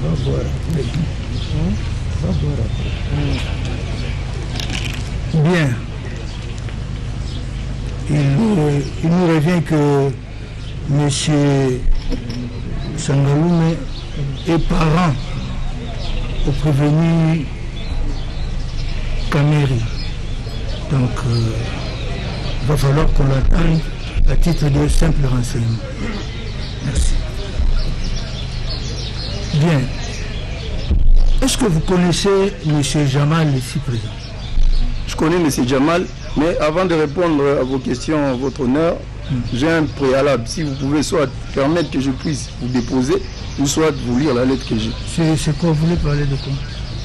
va voir après. On va voir après. Bien. Il nous revient que M. Sangaloume est parent au prévenu Kameri. Donc, il va falloir qu'on l'attende à titre de simple renseignement. Merci. Bien. Est-ce que vous connaissez M. Jamal ici présent? Je connais M. Jamal, mais avant de répondre à vos questions, votre honneur, j'ai un préalable. Si vous pouvez soit permettre que je puisse vous déposer, ou soit vous lire la lettre que j'ai. C'est quoi? Vous voulez parler de quoi?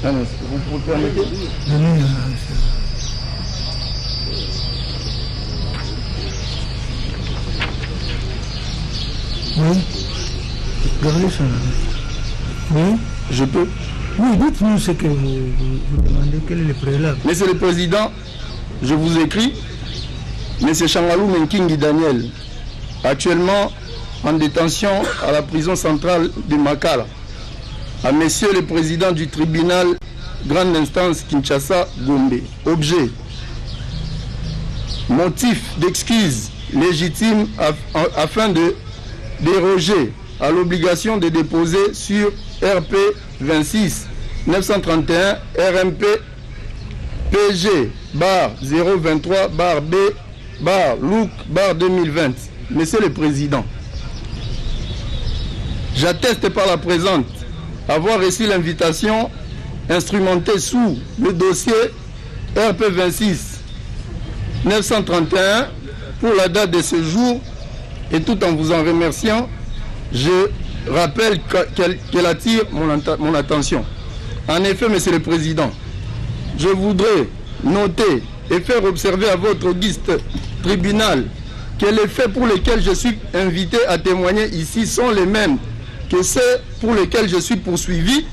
Ah non, vous permettez? Donnez, oui. Regardez ça. Oui. Je peux. Oui, dites-nous ce que vous demandez. Quel est le préalable? Monsieur le Président, je vous écris. Monsieur Changalou Menkingi Daniel, actuellement en détention à la prison centrale de Makala. À Monsieur le Président du tribunal grande instance Kinshasa Gombe. Objet. Motif d'excuse légitime afin de déroger à l'obligation de déposer sur RP 26 931 RMP PG bar 023 bar B bar Louk bar 2020. Monsieur le Président, j'atteste par la présente avoir reçu l'invitation instrumentée sous le dossier RP 26 931 pour la date de ce jour, et tout en vous en remerciant, je rappelle qu'elle attire mon attention. En effet, Monsieur le Président, je voudrais noter et faire observer à votre auguste tribunal que les faits pour lesquels je suis invité à témoigner ici sont les mêmes que ceux pour lesquels je suis poursuivi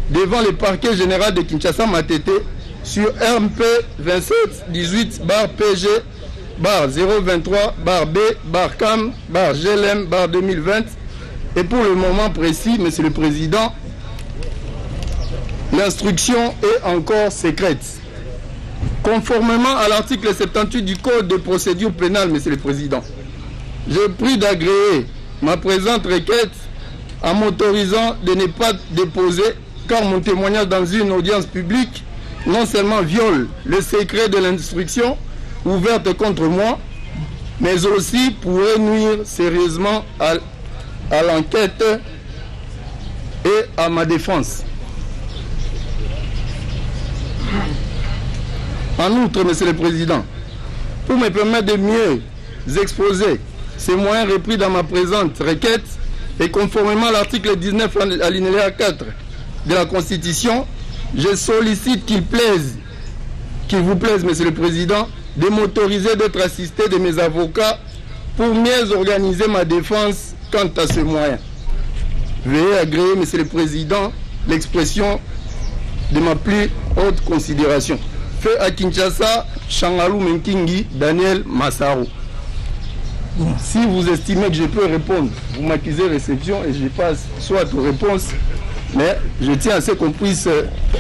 devant le parquet général de Kinshasa Matete sur RMP 2718 bar PG bar 023 bar B bar CAM bar GLM bar 2020. Et pour le moment précis, Monsieur le Président, l'instruction est encore secrète. Conformément à l'article 78 du Code de procédure pénale, Monsieur le Président, je prie d'agréer ma présente requête en m'autorisant de ne pas déposer, car mon témoignage dans une audience publique non seulement viole le secret de l'instruction ouverte contre moi, mais aussi pourrait nuire sérieusement à l'enquête et à ma défense. En outre, Monsieur le Président, pour me permettre de mieux exposer ces moyens repris dans ma présente requête et conformément à l'article 19 alinéa 4 de la Constitution, je sollicite qu'il vous plaise, Monsieur le Président, de m'autoriser d'être assisté de mes avocats pour mieux organiser ma défense quant à ce moyen. Veuillez agréer, Monsieur le Président, l'expression de ma plus haute considération. Fait à Kinshasa, Changalou Menkingi Daniel Massaro. Si vous estimez que je peux répondre, vous m'accusez réception et je passe soit aux réponses, mais je tiens à ce qu'on puisse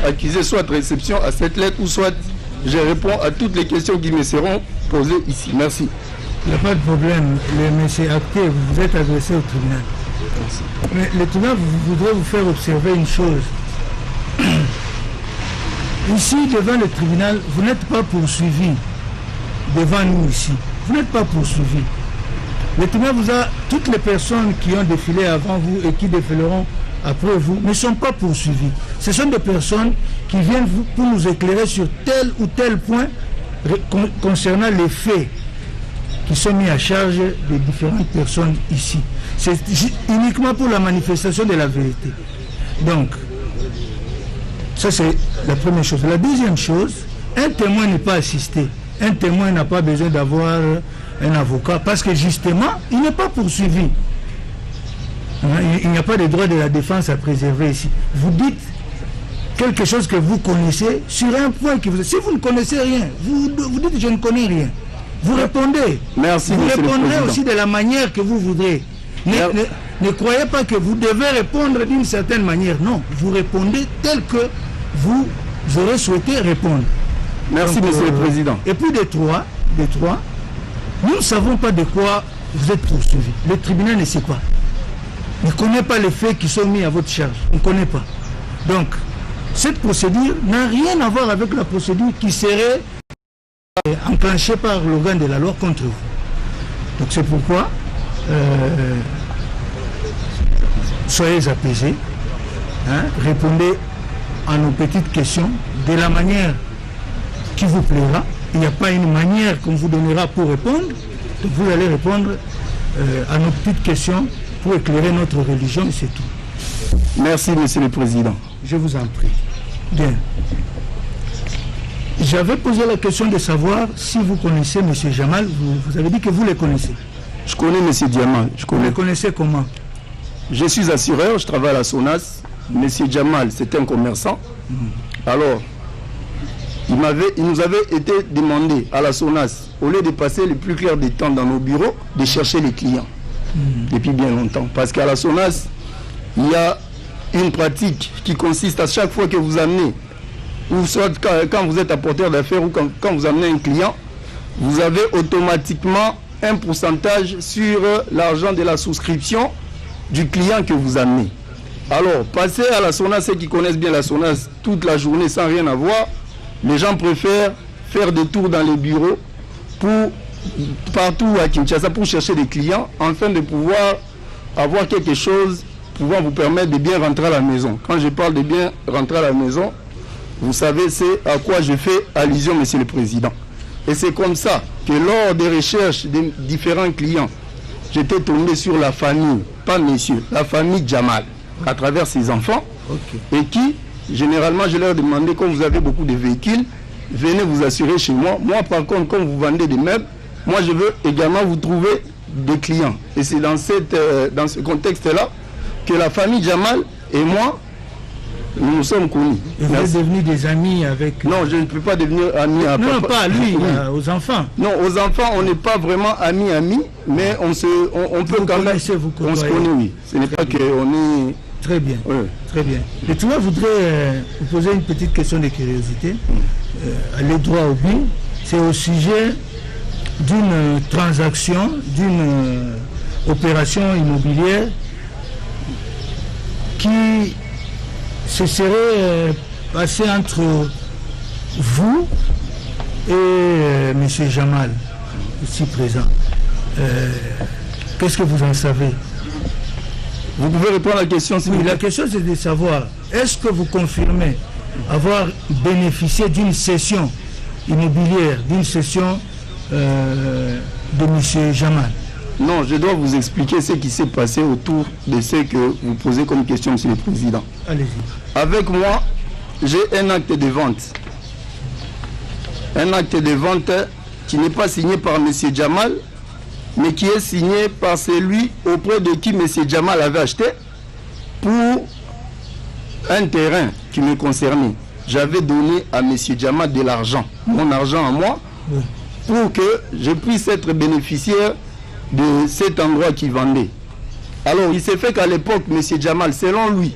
accuser soit réception à cette lettre ou soit je réponds à toutes les questions qui me seront posées ici. Merci. Il n'y a pas de problème. Le monsieur acté, vous vous êtes adressé au tribunal. Merci. Mais le tribunal voudrait vous faire observer une chose. Ici, devant le tribunal, vous n'êtes pas poursuivi devant nous ici. Vous n'êtes pas poursuivi. Le tribunal vous a... Toutes les personnes qui ont défilé avant vous et qui défileront après vous ne sont pas poursuivis. Ce sont des personnes qui viennent pour nous éclairer sur tel ou tel point concernant les faits qui sont mis à charge des différentes personnes ici. C'est uniquement pour la manifestation de la vérité. Donc, ça c'est la première chose. La deuxième chose, un témoin n'est pas assisté. Un témoin n'a pas besoin d'avoir un avocat parce que justement, il n'est pas poursuivi. Il n'y a pas de droit de la défense à préserver ici. Vous dites quelque chose que vous connaissez sur un point qui vous... Si vous ne connaissez rien, vous dites je ne connais rien. Vous répondez. Merci, vous Monsieur répondrez le Président. aussi de la manière que vous voudrez. Ne croyez pas que vous devez répondre d'une certaine manière. Non, vous répondez tel que vous aurez souhaité répondre. Merci, Monsieur le Président. Et puis de trois, nous ne savons pas de quoi vous êtes poursuivi. Le tribunal ne sait pas. Il ne connaît pas les faits qui sont mis à votre charge. On ne connaît pas. Donc, cette procédure n'a rien à voir avec la procédure qui serait enclenchée par l'organe de la loi contre vous. Donc c'est pourquoi soyez apaisés, hein, répondez à nos petites questions de la manière qui vous plaira. Il n'y a pas une manière qu'on vous donnera pour répondre. Donc vous allez répondre à nos petites questions pour éclairer notre religion et c'est tout. Merci, Monsieur le Président. Je vous en prie. Bien. J'avais posé la question de savoir si vous connaissez M. Jamal. Vous avez dit que vous le connaissez. Je connais M. Jamal. Vous le connaissez comment? Je suis assureur, je travaille à la SONAS. M. Jamal, c'est un commerçant. Alors, il nous avait été demandé à la SONAS, au lieu de passer le plus clair des temps dans nos bureaux, de chercher les clients. Depuis bien longtemps. Parce qu'à la SONAS, il y a une pratique qui consiste à chaque fois que vous amenez, ou soit quand vous êtes apporteur d'affaires ou quand vous amenez un client, vous avez automatiquement un pourcentage sur l'argent de la souscription du client que vous amenez. Alors, passer à la SONAS, ceux qui connaissent bien la SONAS, toute la journée sans rien avoir, les gens préfèrent faire des tours dans les bureaux partout à Kinshasa pour chercher des clients, afin de pouvoir avoir quelque chose pouvant vous permettre de bien rentrer à la maison. Quand je parle de bien rentrer à la maison, vous savez, c'est à quoi je fais allusion, Monsieur le Président. Et c'est comme ça que lors des recherches des différents clients, j'étais tombé sur la famille, pas monsieur, la famille Jamal, à travers ses enfants, et qui, généralement, je leur demandais, quand vous avez beaucoup de véhicules, venez vous assurer chez moi. Moi, par contre, quand vous vendez des meubles, moi, je veux également vous trouver des clients. Et c'est dans ce contexte-là que la famille Jamal et moi, nous nous sommes connus. Et vous êtes devenus des amis avec... Non, je ne peux pas devenir ami à non, papa. pas à lui, aux enfants. Non, aux enfants, on n'est pas vraiment amis, mais on peut quand même... On se connaît, oui. Ce n'est pas qu'on est... Très bien, très bien. Et tu vois, je voudrais vous poser une petite question de curiosité. Aller droit au but, c'est au sujet d'une transaction, d'une opération immobilière qui se serait passée entre vous et M. Jamal, ici présent. Qu'est-ce que vous en savez? Vous pouvez répondre à la question. Oui, la question c'est de savoir, est-ce que vous confirmez avoir bénéficié d'une cession immobilière, d'une cession de M. Jamal? Non, je dois vous expliquer ce qui s'est passé autour de ce que vous posez comme question, Monsieur le Président. Allez-y. Avec moi, j'ai un acte de vente. Un acte de vente qui n'est pas signé par M. Jamal, mais qui est signé par celui auprès de qui M. Jamal avait acheté pour un terrain qui me concernait. J'avais donné à M. Jamal de l'argent, mon argent à moi, pour que je puisse être bénéficiaire de cet endroit qui vendait. Alors, il s'est fait qu'à l'époque, M. Jamal, selon lui,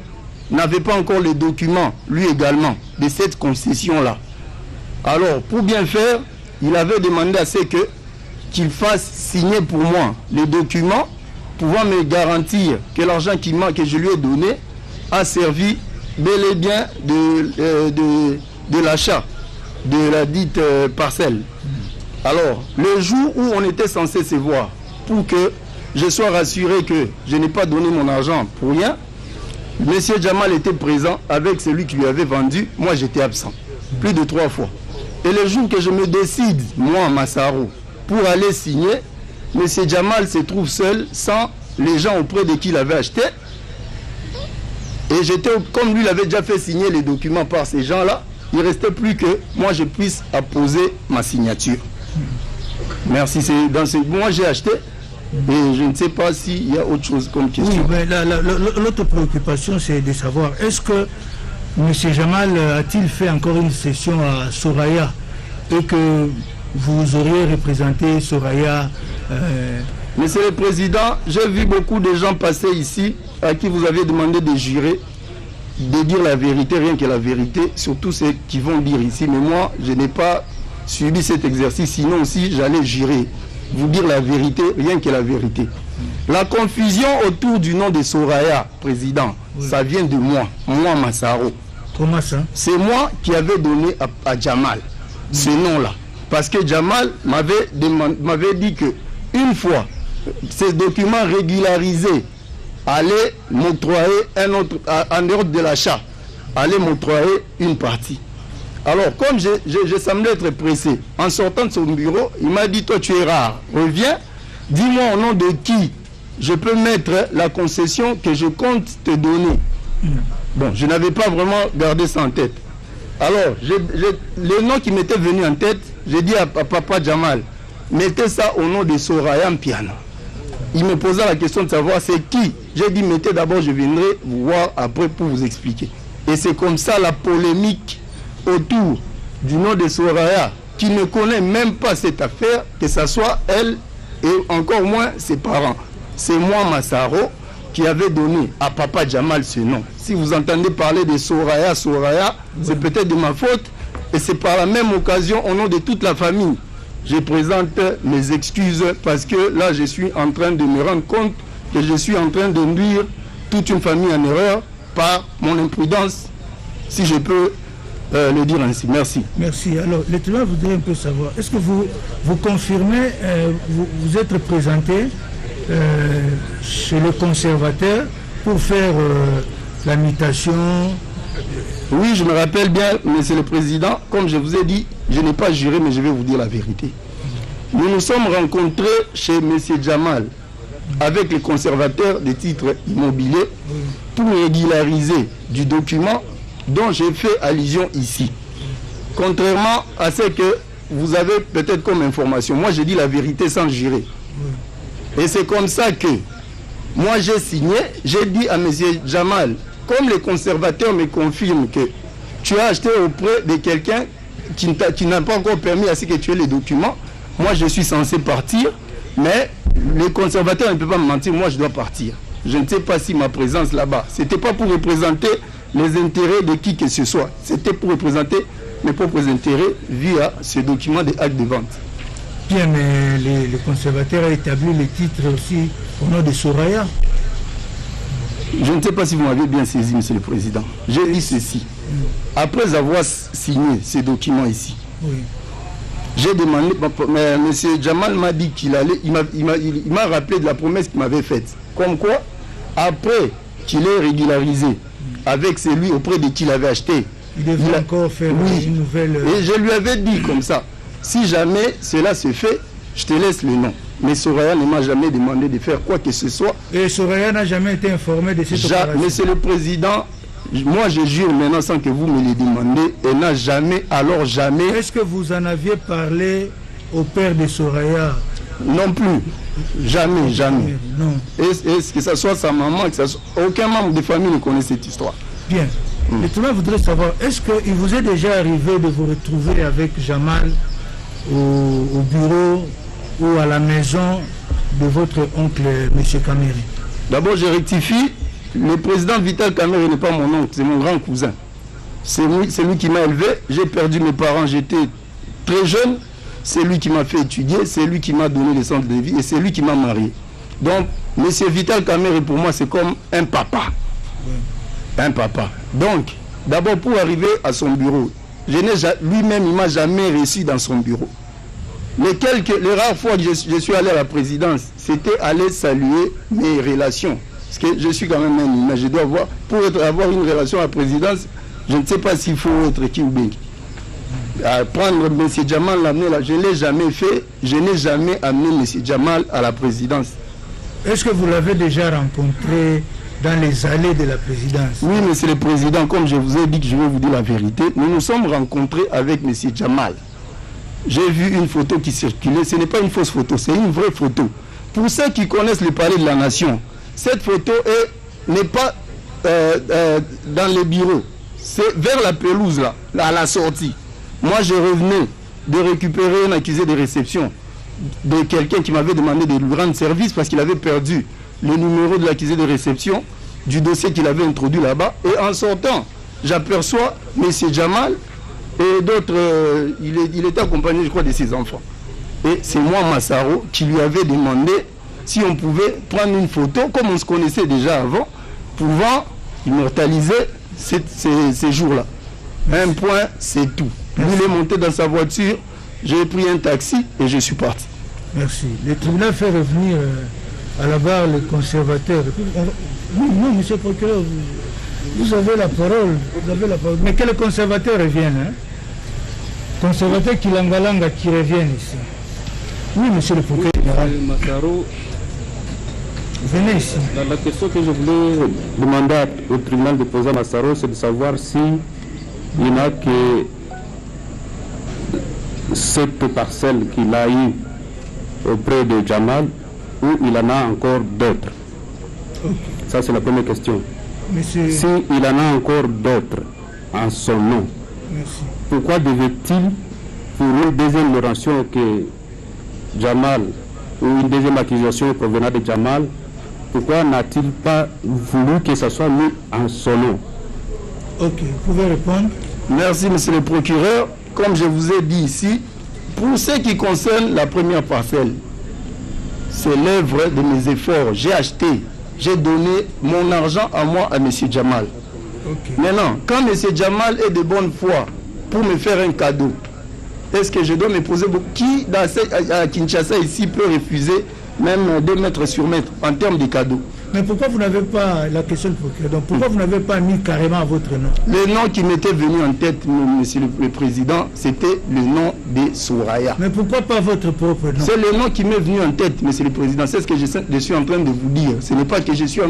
n'avait pas encore les documents, lui également, de cette concession-là. Alors, pour bien faire, il avait demandé à ce qu'il fasse signer pour moi les documents pouvant me garantir que l'argent que je lui ai donné a servi bel et bien de l'achat de la dite parcelle. Alors, le jour où on était censé se voir, pour que je sois rassuré que je n'ai pas donné mon argent pour rien, M. Jamal était présent avec celui qui lui avait vendu, moi j'étais absent, plus de 3 fois. Et le jour que je me décide, moi, Massaro, pour aller signer, M. Jamal se trouve seul, sans les gens auprès de qui il avait acheté. Et j'étais, comme lui, il avait déjà fait signer les documents par ces gens-là, il ne restait plus que moi, je puisse apposer ma signature. Merci. Moi, j'ai acheté et je ne sais pas s'il y a autre chose comme question. Oui, mais l'autre préoccupation, c'est de savoir, est-ce que M. Jamal a-t-il fait encore une session à Soraya et que vous auriez représenté Soraya Monsieur le Président, j'ai vu beaucoup de gens passer ici à qui vous avez demandé de jurer, de dire la vérité, rien que la vérité, surtout ceux qui vont dire ici. Mais moi, je n'ai pas subi cet exercice, sinon aussi j'allais jurer, vous dire la vérité, rien que la vérité. La confusion autour du nom de Soraya, Président, oui, ça vient de moi Massaro. Comment ça? C'est moi qui avais donné à Jamal ce nom-là. Parce que Jamal m'avait dit que une fois ces documents régularisés allaient m'octroyer un autre, en dehors de l'achat, allaient m'octroyer une partie. Alors, comme je semblais être pressé, en sortant de son bureau, il m'a dit, toi tu es rare, reviens, dis-moi au nom de qui je peux mettre la concession que je compte te donner. Bon, je n'avais pas vraiment gardé ça en tête. Alors, le nom qui m'était venu en tête, j'ai dit à papa Jamal, mettez ça au nom de Soraya Mpiana. Il me posa la question de savoir c'est qui. J'ai dit, mettez d'abord, je viendrai vous voir après pour vous expliquer. Et c'est comme ça la polémique autour du nom de Soraya, qui ne connaît même pas cette affaire, que ce soit elle et encore moins ses parents. C'est moi, Massaro, qui avait donné à papa Jamal ce nom. Si vous entendez parler de Soraya, c'est peut-être de ma faute, et c'est par la même occasion, au nom de toute la famille, je présente mes excuses parce que là, je suis en train de me rendre compte que je suis en train d'induire toute une famille en erreur par mon imprudence, si je peux le dire ainsi. Merci. Merci. Alors, le tribunal voudrait un peu savoir, est-ce que vous confirmez, vous êtes présenté chez le conservateur pour faire la mutation? Oui, je me rappelle bien, Monsieur le Président, comme je vous ai dit, je n'ai pas juré, mais je vais vous dire la vérité. Nous nous sommes rencontrés chez Monsieur Jamal avec les conservateurs des titres immobiliers pour régulariser du document dont j'ai fait allusion ici. Contrairement à ce que vous avez peut-être comme information, moi j'ai dit la vérité sans jurer. Et c'est comme ça que moi j'ai signé, j'ai dit à M. Jamal, comme les conservateurs me confirment que tu as acheté auprès de quelqu'un qui n'a pas encore permis à ce que tu aies les documents, moi je suis censé partir, mais les conservateurs ne peuvent pas me mentir, moi je dois partir. Je ne sais pas si ma présence là-bas, ce n'était pas pour représenter les intérêts de qui que ce soit, c'était pour représenter mes propres intérêts via ce document des actes de vente. Bien, mais les conservateurs ont établi les titres aussi au nom de Soraya. Je ne sais pas si vous m'avez bien saisi, Monsieur le Président. J'ai dit ceci. Après avoir signé ces documents ici, oui, j'ai demandé, Monsieur Jamal m'a dit qu'il allait, il m'a rappelé de la promesse qu'il m'avait faite. Comme quoi, après qu'il ait régularisé avec celui auprès de qui il avait acheté, il devait encore faire une nouvelle... Et je lui avais dit comme ça, si jamais cela se fait, je te laisse le nom. Mais Soraya ne m'a jamais demandé de faire quoi que ce soit. Et Soraya n'a jamais été informé de cette opération. Monsieur le Président, moi je jure maintenant sans que vous me le demandez, elle n'a jamais, alors jamais... Est-ce que vous en aviez parlé au père de Soraya? Non plus. Jamais, jamais. Non. Est-ce que ce soit sa maman, que ça soit... aucun membre de famille ne connaît cette histoire. Bien. Le tribunal voudrait savoir, est-ce qu'il vous est déjà arrivé de vous retrouver avec Jamal au bureau ou à la maison de votre oncle, M. Kamere? D'abord, je rectifie, le président Vital Kamere n'est pas mon oncle, c'est mon grand cousin. C'est lui qui m'a élevé, j'ai perdu mes parents, j'étais très jeune, c'est lui qui m'a fait étudier, c'est lui qui m'a donné les centres de vie et c'est lui qui m'a marié. Donc, M. Vital Kamere, pour moi, c'est comme un papa. Un papa. Donc, d'abord, pour arriver à son bureau, lui-même, il ne m'a jamais reçu dans son bureau. Les rares fois que je suis allé à la présidence, c'était aller saluer mes relations. Parce que je suis quand même un humain, je dois avoir, pour avoir une relation à la présidence, je ne sais pas s'il faut être qui ou bien qui. Prendre M. Jamal, l'amener là, je ne l'ai jamais fait, je n'ai jamais amené M. Jamal à la présidence. Est-ce que vous l'avez déjà rencontré dans les allées de la présidence? Oui, Monsieur le Président, comme je vous ai dit que je vais vous dire la vérité, nous nous sommes rencontrés avec M. Jamal. J'ai vu une photo qui circulait, ce n'est pas une fausse photo, c'est une vraie photo. Pour ceux qui connaissent le palais de la nation, cette photo n'est pas dans les bureaux, c'est vers la pelouse là, à la sortie. Moi je revenais de récupérer un accusé de réception de quelqu'un qui m'avait demandé de lui rendre service parce qu'il avait perdu le numéro de l'accusé de réception du dossier qu'il avait introduit là-bas. Et en sortant, j'aperçois M. Jamal et d'autres, il était accompagné, je crois, de ses enfants. Et c'est moi, Massaro, qui lui avait demandé si on pouvait prendre une photo, comme on se connaissait déjà avant, pouvant immortaliser ces jours-là. Un point, c'est tout. Lui, il est monté dans sa voiture, j'ai pris un taxi et je suis parti. Merci. Le tribunal fait revenir à la barre les conservateurs. Non, monsieur le procureur, vous avez la parole. Vous avez la parole. Mais que les conservateurs reviennent. Hein? Conservateurs qui langalanga qui reviennent ici. Oui, monsieur le procureur. Massaro, venez ici. La question que je voulais demander au tribunal de poser à Massaro, c'est de savoir si il n'a que cette parcelle qu'il a eue auprès de Jamal ou il en a encore d'autres. Okay. Ça, c'est la première question. Monsieur... Si il en a encore d'autres en son nom, merci. Pourquoi devait-il, pour une deuxième narration que Jamal, ou une deuxième accusation provenant de Jamal, pourquoi n'a-t-il pas voulu que ça soit mis en son nom? Ok, vous pouvez répondre. Merci, monsieur le procureur. Comme je vous ai dit ici, pour ce qui concerne la première parcelle, c'est l'œuvre de mes efforts. J'ai acheté, j'ai donné mon argent à moi, à monsieur Jamal. Okay. Maintenant, quand monsieur Jamal est de bonne foi pour me faire un cadeau, est-ce que je dois me poser qui à Kinshasa ici peut refuser même 2 mètres sur mètre en termes de cadeaux? Mais pourquoi vous n'avez pas la question du procureur? Donc pourquoi vous n'avez pas mis carrément votre nom? Le nom qui m'était venu en tête, monsieur le président, c'était le nom de Souraya. Mais pourquoi pas votre propre nom? C'est le nom qui m'est venu en tête, monsieur le président. C'est ce que je suis en train de vous dire. Ce n'est pas que j'étais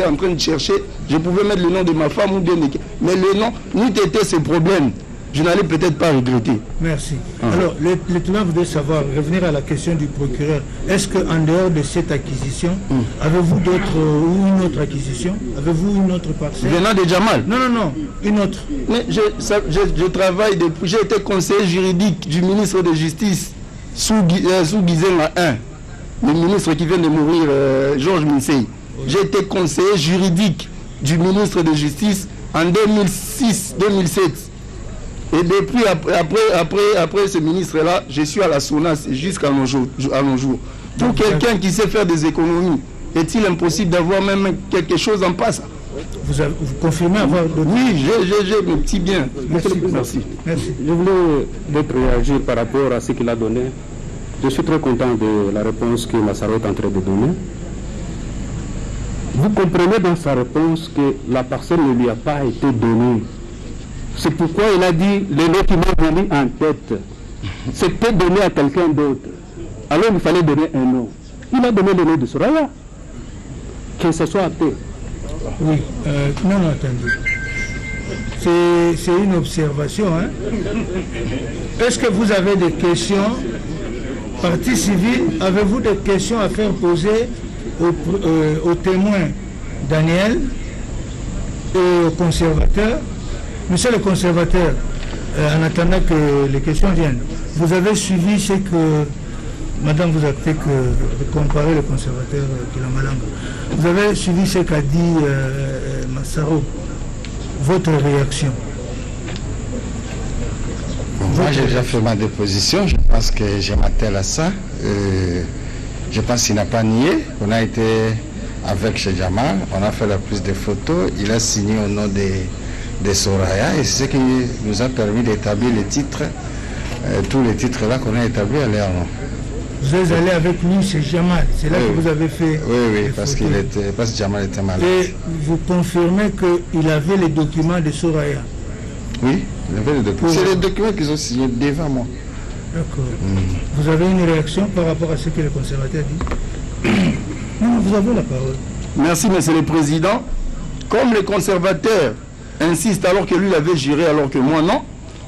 en train de chercher. Je pouvais mettre le nom de ma femme ou bien de... Mais le nom, n'eût été ce problème, je n'allais peut-être pas regretter. Merci. Alors, le tribunal voudrait savoir, revenir à la question du procureur. Est-ce qu'en dehors de cette acquisition, avez-vous d'autres ou une autre acquisition? Avez-vous une autre parcelle? Venant de Jamal? Non, une autre. Mais je travaille depuis... J'ai été conseiller juridique du ministre de Justice sous Guizema 1. Le ministre qui vient de mourir, Georges Minsei. Oui. J'ai été conseiller juridique du ministre de Justice en 2006-2007. Et depuis, après ce ministre-là, je suis à la SONAS jusqu'à nos jours. Pour quelqu'un qui sait faire des économies, est-il impossible d'avoir même quelque chose en passe? Vous confirmez avoir d'autres? Oui, j'ai mes petits biens. Merci. Je voulais peut-être réagir par rapport à ce qu'il a donné. Je suis très content de la réponse que Massaro est en train de donner. Vous comprenez dans sa réponse que la personne ne lui a pas été donnée. C'est pourquoi il a dit le nom qui m'est venu en tête. C'était donné à quelqu'un d'autre. Alors il fallait donner un nom. Il a donné le nom de Souraya. Que ce soit appelé. Oui, non, attendez. C'est une observation. Hein? Est-ce que vous avez des questions? Partie civile, avez-vous des questions à faire poser au témoin Daniel et au conservateur? Monsieur le conservateur, en attendant que les questions viennent, vous avez suivi ce que madame vous a fait comparer le conservateur Kilamalanga. Vous avez suivi ce qu'a dit Massaro. Votre réaction? Moi, j'ai déjà fait ma déposition. Je pense que je m'attelle à ça. Je pense qu'il n'a pas nié. On a été avec chez Jamal. On a fait la prise de photos. Il a signé au nom de Souraya. Et c'est ce qui nous a permis d'établir les titres. Tous les titres là qu'on a établis à leur nom. Vous êtes allé avec lui chez Jamal. C'est là que vous avez fait. Oui, parce que Jamal était malade. Et vous confirmez qu'il avait les documents de Souraya? Oui, il avait les documents. C'est les documents qu'ils ont signés devant moi. D'accord. Vous avez une réaction par rapport à ce que le conservateur dit? Non, vous avez la parole. Merci, monsieur le président. Comme le conservateur insiste alors que lui il avait juré, alors que moi non,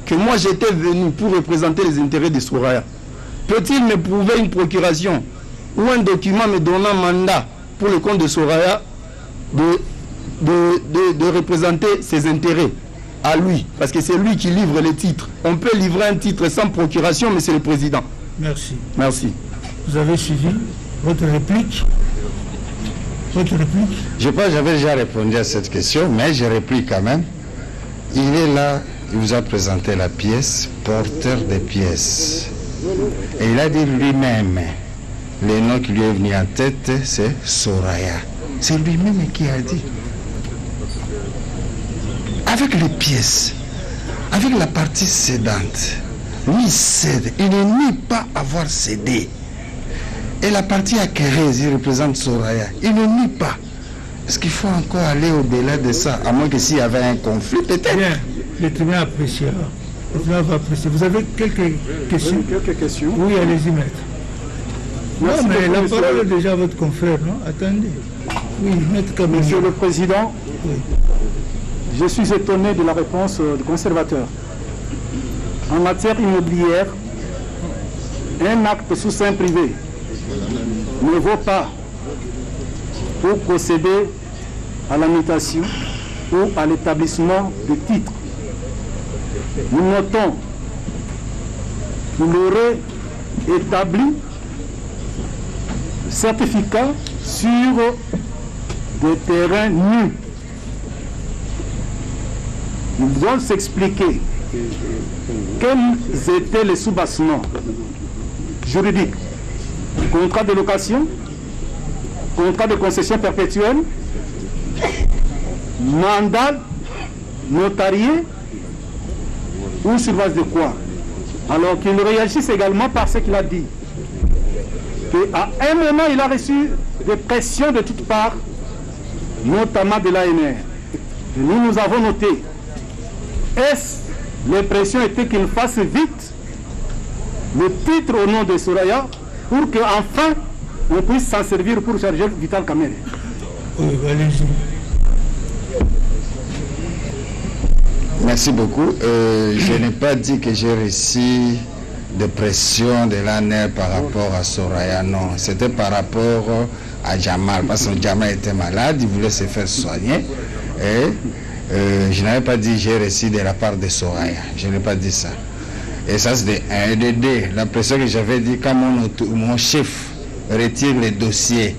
que moi j'étais venu pour représenter les intérêts de Souraya. Peut-il me prouver une procuration ou un document me donnant mandat pour le compte de Souraya de représenter ses intérêts à lui? Parce que c'est lui qui livre les titres. On peut livrer un titre sans procuration, monsieur le président. Merci. Merci. Vous avez suivi votre réplique. Votre réplique? Je pense que j'avais déjà répondu à cette question, mais je réplique quand même. Il est là, il vous a présenté la pièce, porteur des pièces. Et il a dit lui-même, le nom qui lui est venu en tête, c'est Soraya. C'est lui-même qui a dit. Avec les pièces, avec la partie cédante, lui cède, il ne nie pas avoir cédé. Et la partie acquérée, il représente Soraya, il ne nie pas. Est-ce qu'il faut encore aller au-delà de ça, à moins que s'il y avait un conflit, peut-être? Bien, le tribunal appréciera. Le tribunal va apprécier. Vous avez quelques questions? Oui, quelques questions. Oui, allez-y, maître. Merci non, mais beaucoup, la monsieur. parole est déjà à votre confrère, non? Attendez. Oui, maître Kameni. Monsieur le Président, Oui. je suis étonné de la réponse du conservateur. En matière immobilière, un acte sous seing privé ne vaut pas pour procéder à la mutation ou à l'établissement de titres. Nous notons qu'il aurait établi certificat sur des terrains nus. Ils doivent s'expliquer quels étaient les sous-bassements juridiques. Contrat de location, contrat de concession perpétuelle, mandat notarié ou sur base de quoi? Alors qu'il réagisse également par ce qu'il a dit. Qu'à un moment, il a reçu des pressions de toutes parts, notamment de l'ANR. Et nous avons noté. Les pressions étaient qu'il fasse vite le titre au nom de Soraya pour qu'enfin on puisse s'en servir pour charger Vital Kamerhe. Oui, allez-y. Merci beaucoup. Je n'ai pas dit que j'ai reçu de pression de l'ANR par rapport à Soraya, non. C'était par rapport à Jamal, parce que Jamal était malade, il voulait se faire soigner. Et je n'avais pas dit j'ai reçu de la part de Soraya. Je n'ai pas dit ça. Et ça, c'est de 1 et de 2. La pression que j'avais dit, quand mon chef retire les dossiers,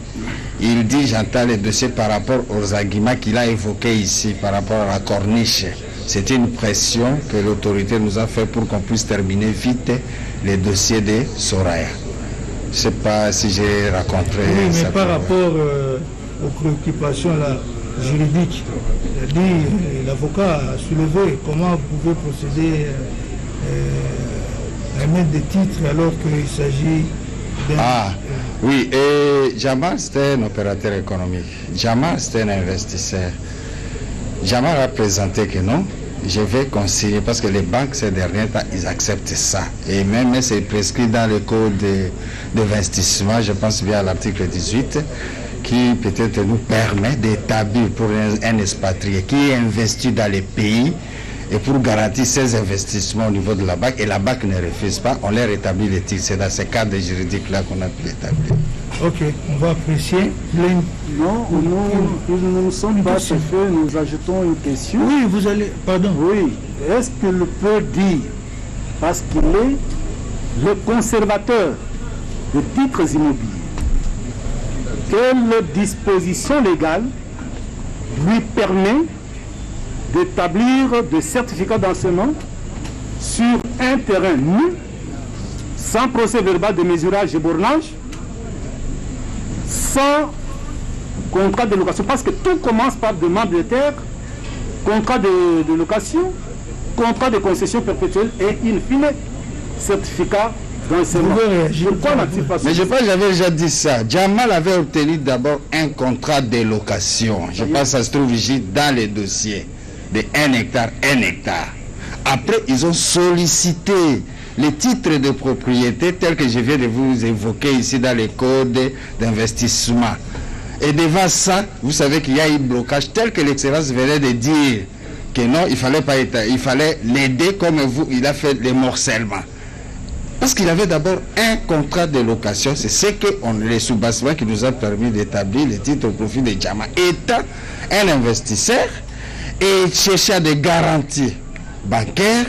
il dit j'entends les dossiers par rapport aux arguments qu'il a évoqués ici, par rapport à la corniche. C'était une pression que l'autorité nous a fait pour qu'on puisse terminer vite les dossiers de Soraya. Je ne sais pas si j'ai raconté oui, mais ça. par rapport aux préoccupations là, juridiques, il a dit, l'avocat a soulevé comment vous pouvez procéder à émettre des titres alors qu'il s'agit d'un... Ah, oui, et Jamal, c'était un opérateur économique. Jamal, c'était un investisseur. Jamal a présenté que non, je vais consigner, parce que les banques, ces derniers temps, ils acceptent ça. Et même, c'est prescrit dans le code d'investissement, je pense bien à l'article 18, qui peut-être nous permet d'établir pour un expatrié qui investit dans les pays et pour garantir ses investissements au niveau de la banque, et la banque ne refuse pas, on leur établit les titres. C'est dans ce cadre juridique-là qu'on a pu l'établir. Ok, on va apprécier. Non, nous ne sommes pas chefs, nous ajoutons une question. Oui, vous allez... Pardon. Oui, est-ce qu'il peut dire, parce qu'il est le conservateur de titres immobiliers, quelle disposition légale lui permet d'établir des certificats d'enseignement sur un terrain nu, sans procès verbal de mesurage et bornage, sans contrat de location, parce que tout commence par demande de terre, contrat de location, contrat de concession perpétuelle et in fine certificat d'enseignement. Pourquoi n'a-t-il pas... Mais je pense que j'avais déjà dit ça. Jamal avait obtenu d'abord un contrat de location. Je pense que ça se trouve ici dans les dossiers de 1 hectare, 1 hectare. Après, ils ont sollicité les titres de propriété tels que je viens de vous évoquer ici dans les codes d'investissement. Et devant ça, vous savez qu'il y a eu blocage tel que l'excellence venait de dire que non, il fallait l'aider comme vous, il a fait les morcellement. Parce qu'il avait d'abord un contrat de location, c'est ce que les sous-bassements qui nous a permis d'établir les titres au profit de Jamal, étant un investisseur et cherchant des garanties bancaires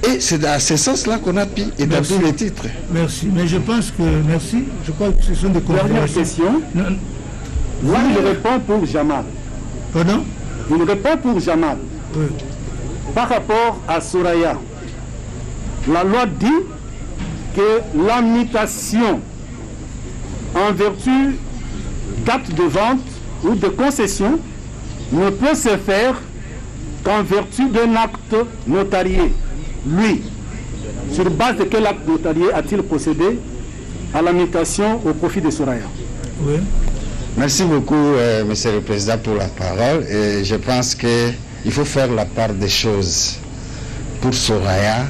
Et c'est dans ce sens-là qu'on a pu établir les titres. Merci, mais je pense que... Merci, je crois que ce sont des Dernière confirmations. question. Non. Là, il répond pour Jamal. Pardon? Il répond pour Jamal. Oui. Par rapport à Soraya, la loi dit que la mutation en vertu d'acte de vente ou de concession ne peut se faire qu'en vertu d'un acte notarié. Lui, sur base de quel acte notarié a-t-il procédé à la mutation au profit de Soraya? Oui. Merci beaucoup, Monsieur le Président, pour la parole. Et je pense qu'il faut faire la part des choses. Pour Soraya,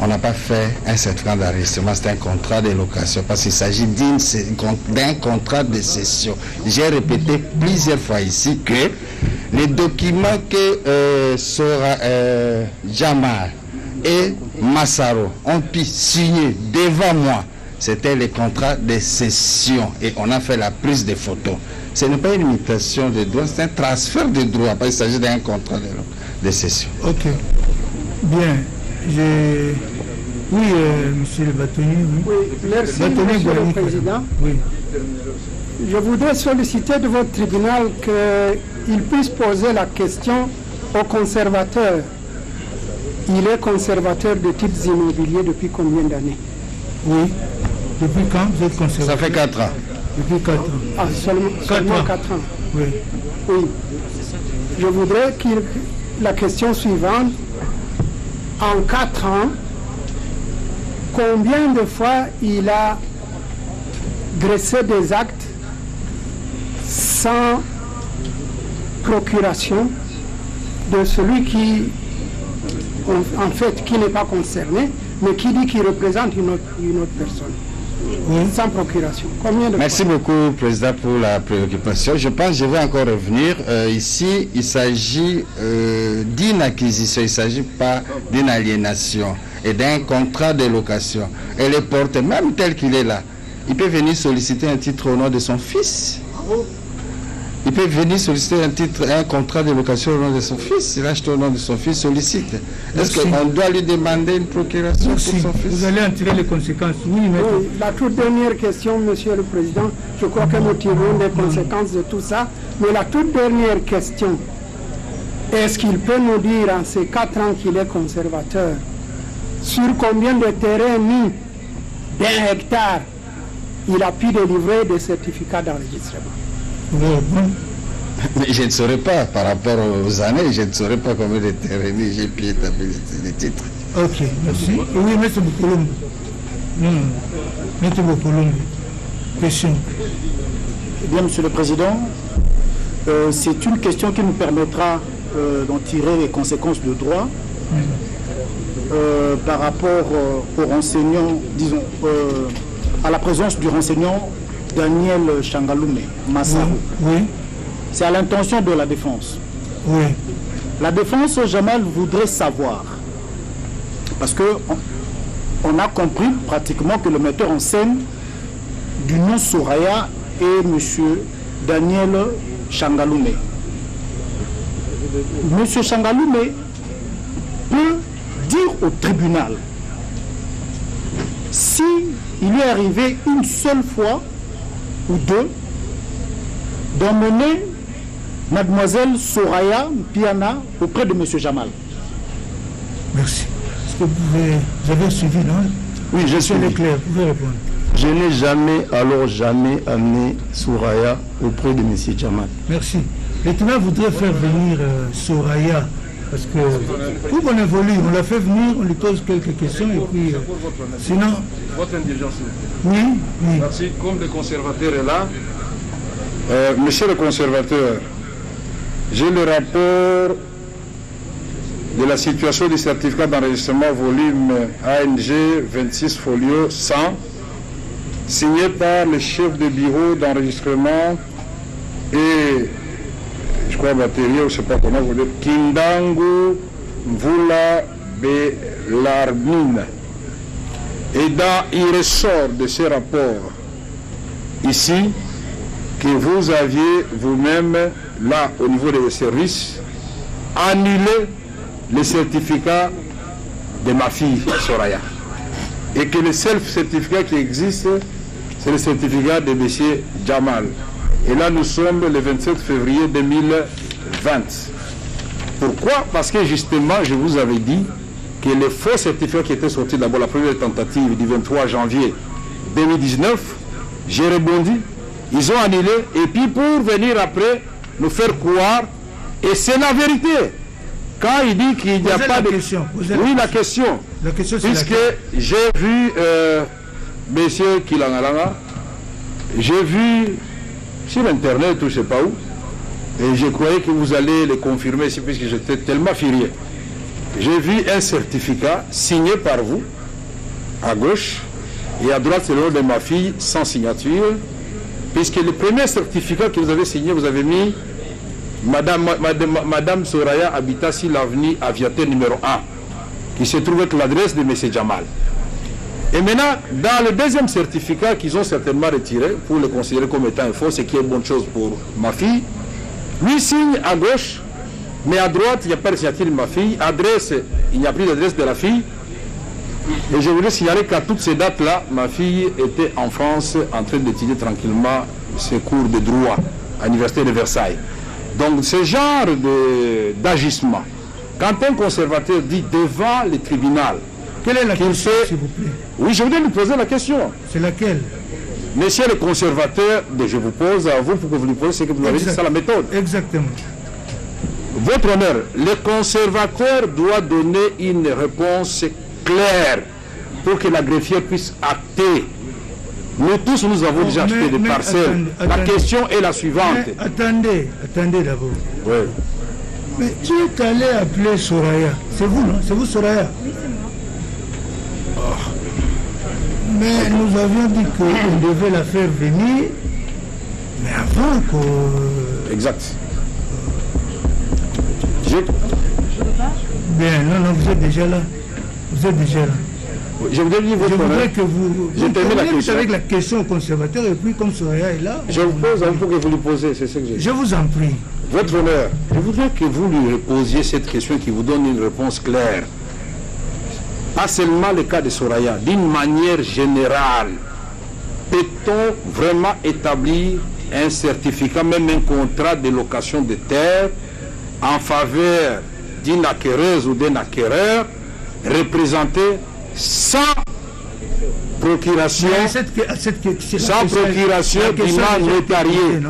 on n'a pas fait un certificat d'enregistrement, c'est un contrat de location, parce qu'il s'agit d'un contrat de cession. J'ai répété plusieurs fois ici que les documents que Jamal et Massaro ont pu signer devant moi, c'était les contrats de cession et on a fait la prise de photos. Ce n'est pas une mutation de droit, c'est un transfert de droit, parce qu'il s'agit d'un contrat de cession. Ok. Bien. Oui, monsieur le bâtonnier. Oui, merci, Bâtonnier monsieur le Guarini, Président. Oui. Je voudrais solliciter de votre tribunal qu'il puisse poser la question au conservateur. Il est conservateur de titres immobiliers depuis combien d'années? Oui. Depuis quand vous êtes conservateur? Ça fait 4 ans. Depuis 4 ans. Ah, seulement 4 ans. Oui. Oui. Je voudrais la question suivante. En 4 ans, combien de fois il a dressé des actes sans procuration de celui qui, en fait, qui n'est pas concerné, mais qui dit qu'il représente une autre personne, Oui. sans procuration? Combien de Merci fois? beaucoup, Président, pour la préoccupation. Je pense que je vais encore revenir. Ici, il s'agit d'une acquisition, il ne s'agit pas d'une aliénation et d'un contrat de location. Et le porteur, même tel qu'il est là, il peut venir solliciter un titre au nom de son fils. Il peut venir solliciter un contrat de location au nom de son fils. Il achète au nom de son fils, sollicite. Est-ce Merci. qu'on doit lui demander une procuration Merci. pour son fils? Vous allez en tirer les conséquences. Oui, mais... Oui, la toute dernière question, Monsieur le Président, je crois que nous tirons des conséquences de tout ça, mais la toute dernière question, est-ce qu'il peut nous dire en ces 4 ans qu'il est conservateur, sur combien de terrains mis d'1 hectare il a pu délivrer des certificats d'enregistrement? Oui, bon. Mais je ne saurais pas, par rapport aux années, je ne saurais pas combien de terrains j'ai pu établir les titres. Ok, merci. Oui, Maître Bokolombo. Non, Maître Bokolombo. Question. Bien, Monsieur le Président, c'est une question qui nous permettra d'en tirer les conséquences de droit par rapport au renseignant, disons, à la présence du renseignant Daniel Changalume Massaro. Oui, C'est à l'intention de la défense. oui. La défense, Jamal voudrait savoir, parce que on a compris pratiquement que le metteur en scène du nom Soraya est M. Daniel Changalume. M. Changalume peut dire au tribunal si il lui est arrivé une seule fois ou deux d'emmener Mademoiselle Soraya Piana auprès de M. Jamal. Merci. Est-ce que vous avez suivi, non? Oui, je suis. Monsieur Leclerc, vous pouvez répondre. Je n'ai jamais amené Soraya auprès de M. Jamal. Merci. Le tribunal voudrait faire venir Soraya, parce que pour qu'on évolue, on l'a fait venir, on lui pose quelques questions, et puis sinon... Votre indulgence. Oui, oui. Merci. Comme le conservateur est là, monsieur le conservateur, j'ai le rapport de la situation du certificat d'enregistrement volume ANG 26 folio 100, signé par le chef de bureau d'enregistrement et, je crois, batterie, je ne sais pas comment vous dites, Kindangu Mvula Belarmine. Et il ressort de ce rapport ici que vous aviez vous-même, là, au niveau des services, annulé les certificats de ma fille Soraya. Et que le seul certificat qui existe, c'est le certificat de M. Jamal. Et là, nous sommes le 27 février 2020. Pourquoi? Parce que justement, je vous avais dit que les faux certificats qui étaient sortis d'abord, la première tentative du 23 janvier 2019, j'ai rebondi, ils ont annulé, et puis pour venir après, nous faire croire, et c'est la vérité. Quand il dit qu'il n'y a pas de... question. Oui, la question. La question, c'est puisque j'ai vu monsieur Kilangalanga, j'ai vu sur Internet ou je ne sais pas où, et je croyais que vous allez le confirmer ici, puisque j'étais tellement furieux. J'ai vu un certificat signé par vous, à gauche, et à droite, c'est le nom de ma fille, sans signature, puisque le premier certificat que vous avez signé, vous avez mis Madame Soraya habitat sur l'avenue Aviateur numéro 1, qui se trouve avec l'adresse de M. Jamal. Et maintenant, dans le deuxième certificat qu'ils ont certainement retiré, pour le considérer comme étant faux, ce qui est une bonne chose pour ma fille, lui signe à gauche, mais à droite, il n'y a pas de signature de ma fille. Adresse, il n'y a plus d'adresse de la fille. Et je voulais signaler qu'à toutes ces dates-là, ma fille était en France en train d'étudier tranquillement ses cours de droit à l'université de Versailles. Donc ce genre d'agissement, quand un conservateur dit devant le tribunal, quelle est la question, s'il vous plaît? Oui, je voulais lui poser la question. C'est laquelle? Monsieur le conservateur, je vous pose à vous pour que vous lui posiez ce que vous avez dit, c'est la méthode. Exactement. Votre honneur, le conservateur doit donner une réponse claire pour que la greffière puisse acter. Nous tous, nous avons déjà acheté des parcelles. La question est la suivante. Attendez d'abord. Oui. Mais qui est allé appeler Soraya? C'est vous, non? C'est vous, Soraya? Oui, c'est moi. Mais nous avions dit qu'on devait la faire venir, mais avant que... Exact. Bien, non, vous êtes déjà là. Vous êtes déjà là. Je voudrais que vous avec la question au conservateur, et puis comme Soraya est là... Je vous pose un peu que vous lui posez, c'est ce que j'ai. Je vous en prie. Votre honneur, je voudrais que vous lui posiez cette question qui vous donne une réponse claire. Pas seulement le cas de Soraya, d'une manière générale, peut-on vraiment établir un certificat, même un contrat de location de terre en faveur d'une acquéreuse ou d'un acquéreur représenté sans procuration, sans procuration d'image notariée?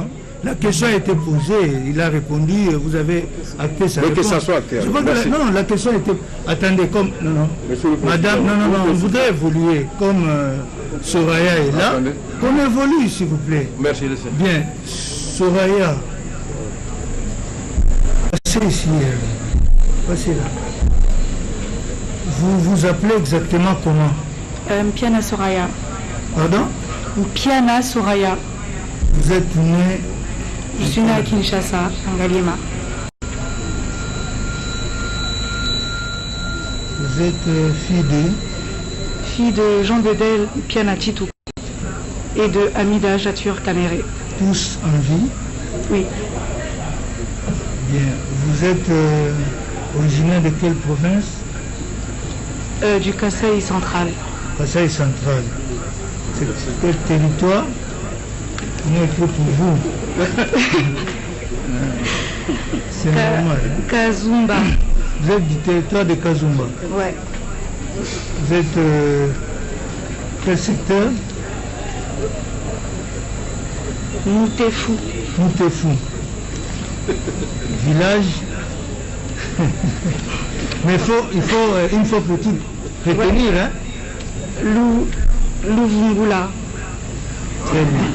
La question a été posée, il a répondu, vous avez acté sa réponse. Que ça soit clair. Non, la question était... Attendez, comme... Madame, on voudrait évoluer comme Soraya est là. Qu'on évolue, s'il vous plaît. Merci. Bien, Soraya, passez ici. Passez là. Vous vous appelez exactement comment? Mpiana Soraya. Pardon? Mpiana Soraya. Vous êtes né... Je suis née à Kinshasa, en Galima. Vous êtes fille de Jean Bedel Piana Titou et de Amida Jatur Kamere. Tous en vie? Oui. Bien. Vous êtes originaire de quelle province? Du Kasaï central. Kasaï central. C'est quel territoire? Non, il faut pour vous. C'est normal. Kazumba. Vous êtes du territoire de Kazumba? Ouais. Vous êtes quel secteur? Moutefou. Moutefou. Village. Mais il faut une fois pour toutes retenir, hein? Louvungula. Très bien.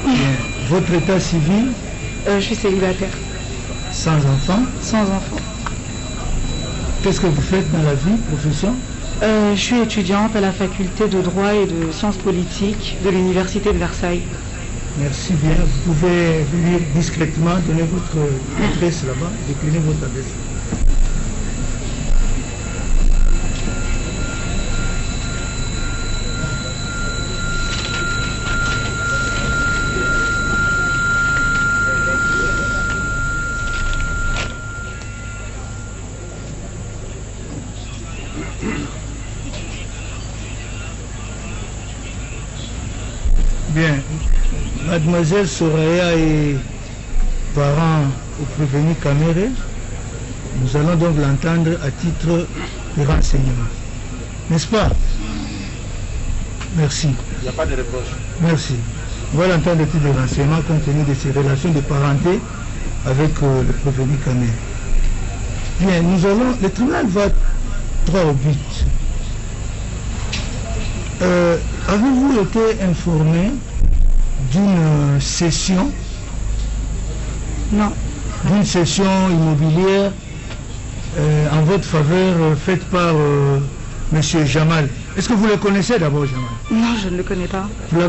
Bien. Votre état civil? Je suis célibataire. Sans enfant? Sans enfant. Qu'est-ce que vous faites dans la vie, profession? Je suis étudiante à la faculté de droit et de sciences politiques de l'université de Versailles. Merci bien. Vous pouvez venir discrètement donner votre adresse là-bas, décliner votre adresse. Bien. Mademoiselle Soraya est parent au prévenu Caméré. Nous allons donc l'entendre à titre de renseignement. N'est-ce pas? Merci. Il n'y a pas de reproche. Merci. On va l'entendre à titre de renseignement compte tenu de ses relations de parenté avec le prévenu Caméré. Bien, nous allons... Le tribunal va droit au but. Avez-vous été informé d'une session? Non. D'une session immobilière en votre faveur faite par M. Jamal. Est-ce que vous le connaissez d'abord, Jamal? Non, je ne le connais pas. Vous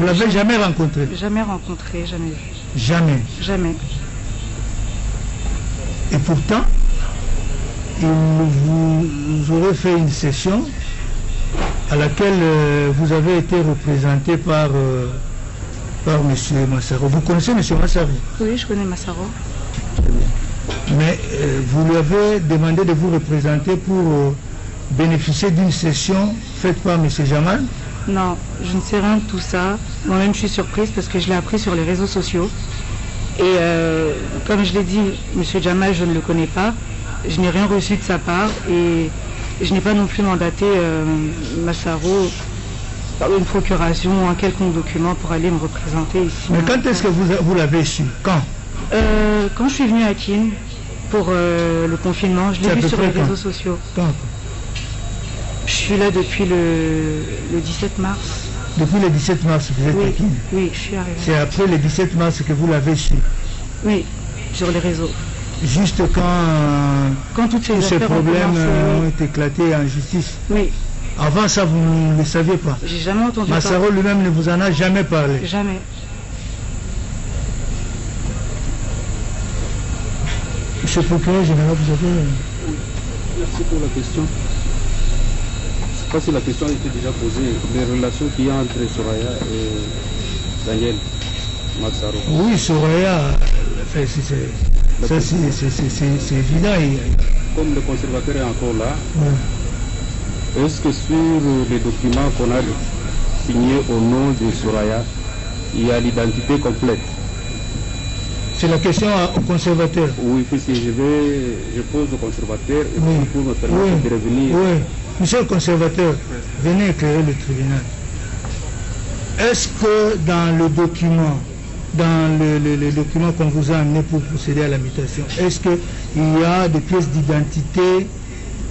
l'avez jamais rencontré? Jamais rencontré, jamais vu. Jamais? Jamais. Et pourtant, vous aurez fait une session à laquelle vous avez été représenté par M. Massaro. Vous connaissez M. Massaro? Oui, je connais Massaro. Mais vous lui avez demandé de vous représenter pour bénéficier d'une session faite par M. Jamal? Non, je ne sais rien de tout ça. Moi-même, je suis surprise parce que je l'ai appris sur les réseaux sociaux. Et comme je l'ai dit, M. Jamal, je ne le connais pas. Je n'ai rien reçu de sa part et je n'ai pas non plus mandaté Massaro par une procuration ou un quelconque document pour aller me représenter ici. Mais quand est-ce que vous l'avez su? Quand? Quand je suis venue à Kin pour le confinement, je l'ai vu sur les réseaux sociaux. Quand? Je suis là depuis le 17 mars. Depuis le 17 mars, vous êtes à Kin? Oui, je suis arrivée. C'est après le 17 mars que vous l'avez su? Oui, sur les réseaux. Juste quand tous ces problèmes ont éclaté en justice? Oui. Avant ça, vous ne le saviez pas? J'ai jamais entendu Massaro parler. lui-même ne vous en a jamais parlé? Jamais. Monsieur le procureur général, vous avez... Merci pour la question. Je ne sais pas si la question a été déjà posée. Les relations qu'il y a entre Soraya et Daniel Massaro. Oui, Soraya, c'est évident. Comme le conservateur est encore là, ouais. Est-ce que sur les documents qu'on a signés au nom de Soraya, il y a l'identité complète? C'est la question au conservateur. Oui, puisque je pose au conservateur et oui. pour me permettre de revenir. Oui, monsieur le conservateur, venez éclairer le tribunal. Est-ce que dans le document, le document qu'on vous a amené pour procéder à la mutation, est-ce qu'il y a des pièces d'identité?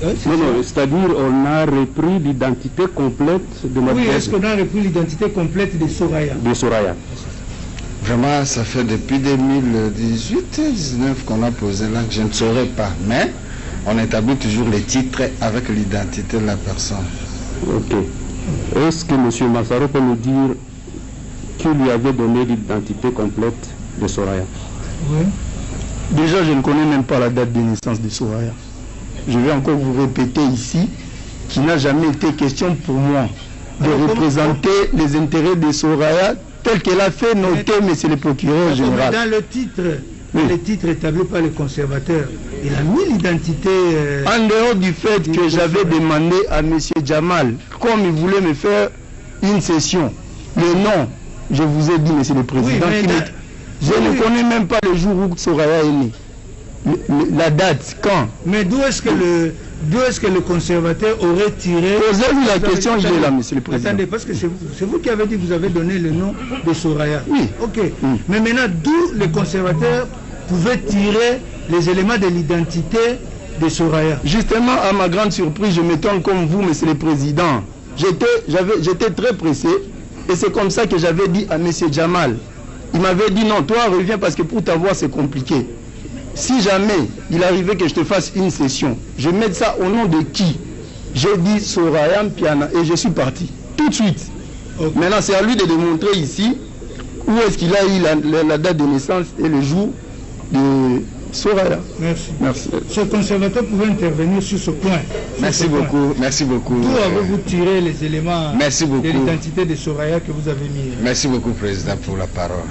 Non, c'est-à-dire on a repris l'identité complète de ma Oui, est-ce qu'on a repris l'identité complète de Soraya? De Soraya. Vraiment, ça fait depuis 2018-19 qu'on a posé là, je ne saurais pas. Mais on établit toujours les titres avec l'identité de la personne. Ok. Est-ce que M. Massaro peut nous dire qui lui avait donné l'identité complète de Soraya? Oui. Déjà, je ne connais même pas la date de naissance de Soraya. Je vais encore vous répéter ici qu'il n'a jamais été question pour moi de représenter les intérêts de Soraya tel qu'elle a fait noter, monsieur le procureur général. Dans le titre établi par le conservateur, il a mis l'identité... En dehors du fait que j'avais demandé à monsieur Jamal, comme il voulait me faire une session, le nom, je vous ai dit, monsieur le président, je ne connais même pas le jour où Soraya est né. La date, quand? Mais d'où est-ce que le conservateur aurait tiré... Posez-lui la question, il est là, monsieur le président. Attendez, parce que c'est vous qui avez dit que vous avez donné le nom de Soraya. Oui. Ok. Mais maintenant, d'où le conservateur pouvait tirer les éléments de l'identité de Soraya? Justement, à ma grande surprise, je m'étonne comme vous, monsieur le président. J'étais très pressé, et c'est comme ça que j'avais dit à monsieur Jamal. Il m'avait dit, non, toi reviens parce que pour t'avoir c'est compliqué. Si jamais il arrivait que je te fasse une session, je vais mettre ça au nom de qui? J'ai dit Soraya Mpiana et je suis parti. Tout de suite. Okay. Maintenant, c'est à lui de démontrer ici où est-ce qu'il a eu la date de naissance et le jour de Soraya. Merci. Merci. Ce conservateur pouvait intervenir sur ce point. Merci beaucoup. Merci beaucoup. D'où avez-vous tiré les éléments de l'identité de Soraya que vous avez mis? Merci beaucoup, Président, pour la parole.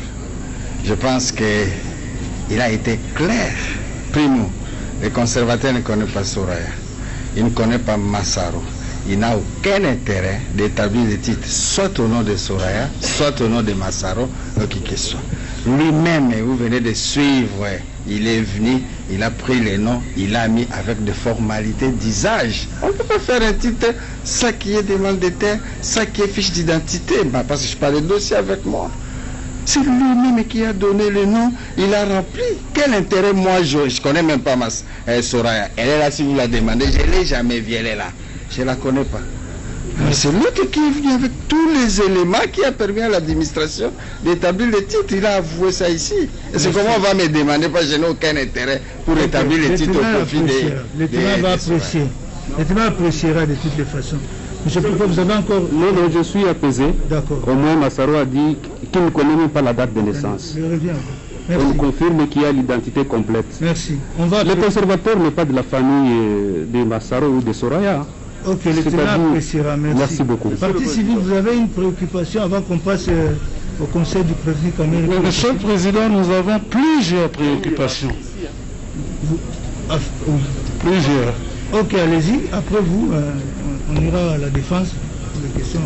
Je pense que il a été clair. Primo, les conservateurs ne connaissent pas Soraya. Ils ne connaissent pas Massaro. il n'a aucun intérêt d'établir des titres, soit au nom de Soraya, soit au nom de Massaro, qui que ce soit. Lui-même, vous venez de suivre, il est venu, il a pris les noms, il a mis avec des formalités d'usage. On ne peut pas faire un titre, ça qui est demande de terre, ça qui est fiche d'identité, parce que je parle de dossier avec moi. C'est lui-même qui a donné le nom, il a rempli. Quel intérêt, moi, je ne connais même pas Soraya. Elle est là, si vous la demandez, je ne l'ai jamais vue, elle est là. Je ne la connais pas. C'est l'autre qui est venu avec tous les éléments qui a permis à l'administration d'établir le titre. Il a avoué ça ici. Et c'est comment on va me demander, parce que je n'ai aucun intérêt pour établir le titre au profit des... Le témoin va apprécier. Le témoin appréciera de toutes les façons. Monsieur Pourquoi vous avez encore... Non, je suis apaisé. D'accord. Au moins, Massaro a dit qu'il ne connaît même pas la date de naissance. Je reviens. Merci. On confirme qu'il y a l'identité complète. Merci. Le conservateur n'est pas de la famille de Massaro ou de Soraya. Ok, le témoin appréciera. Merci. Merci beaucoup. Parti civil, vous avez une préoccupation avant qu'on passe au conseil du président Kamel? Monsieur le Président, nous avons plusieurs préoccupations. Plusieurs. Ok, allez-y. Après vous, on ira à la défense pour les questions.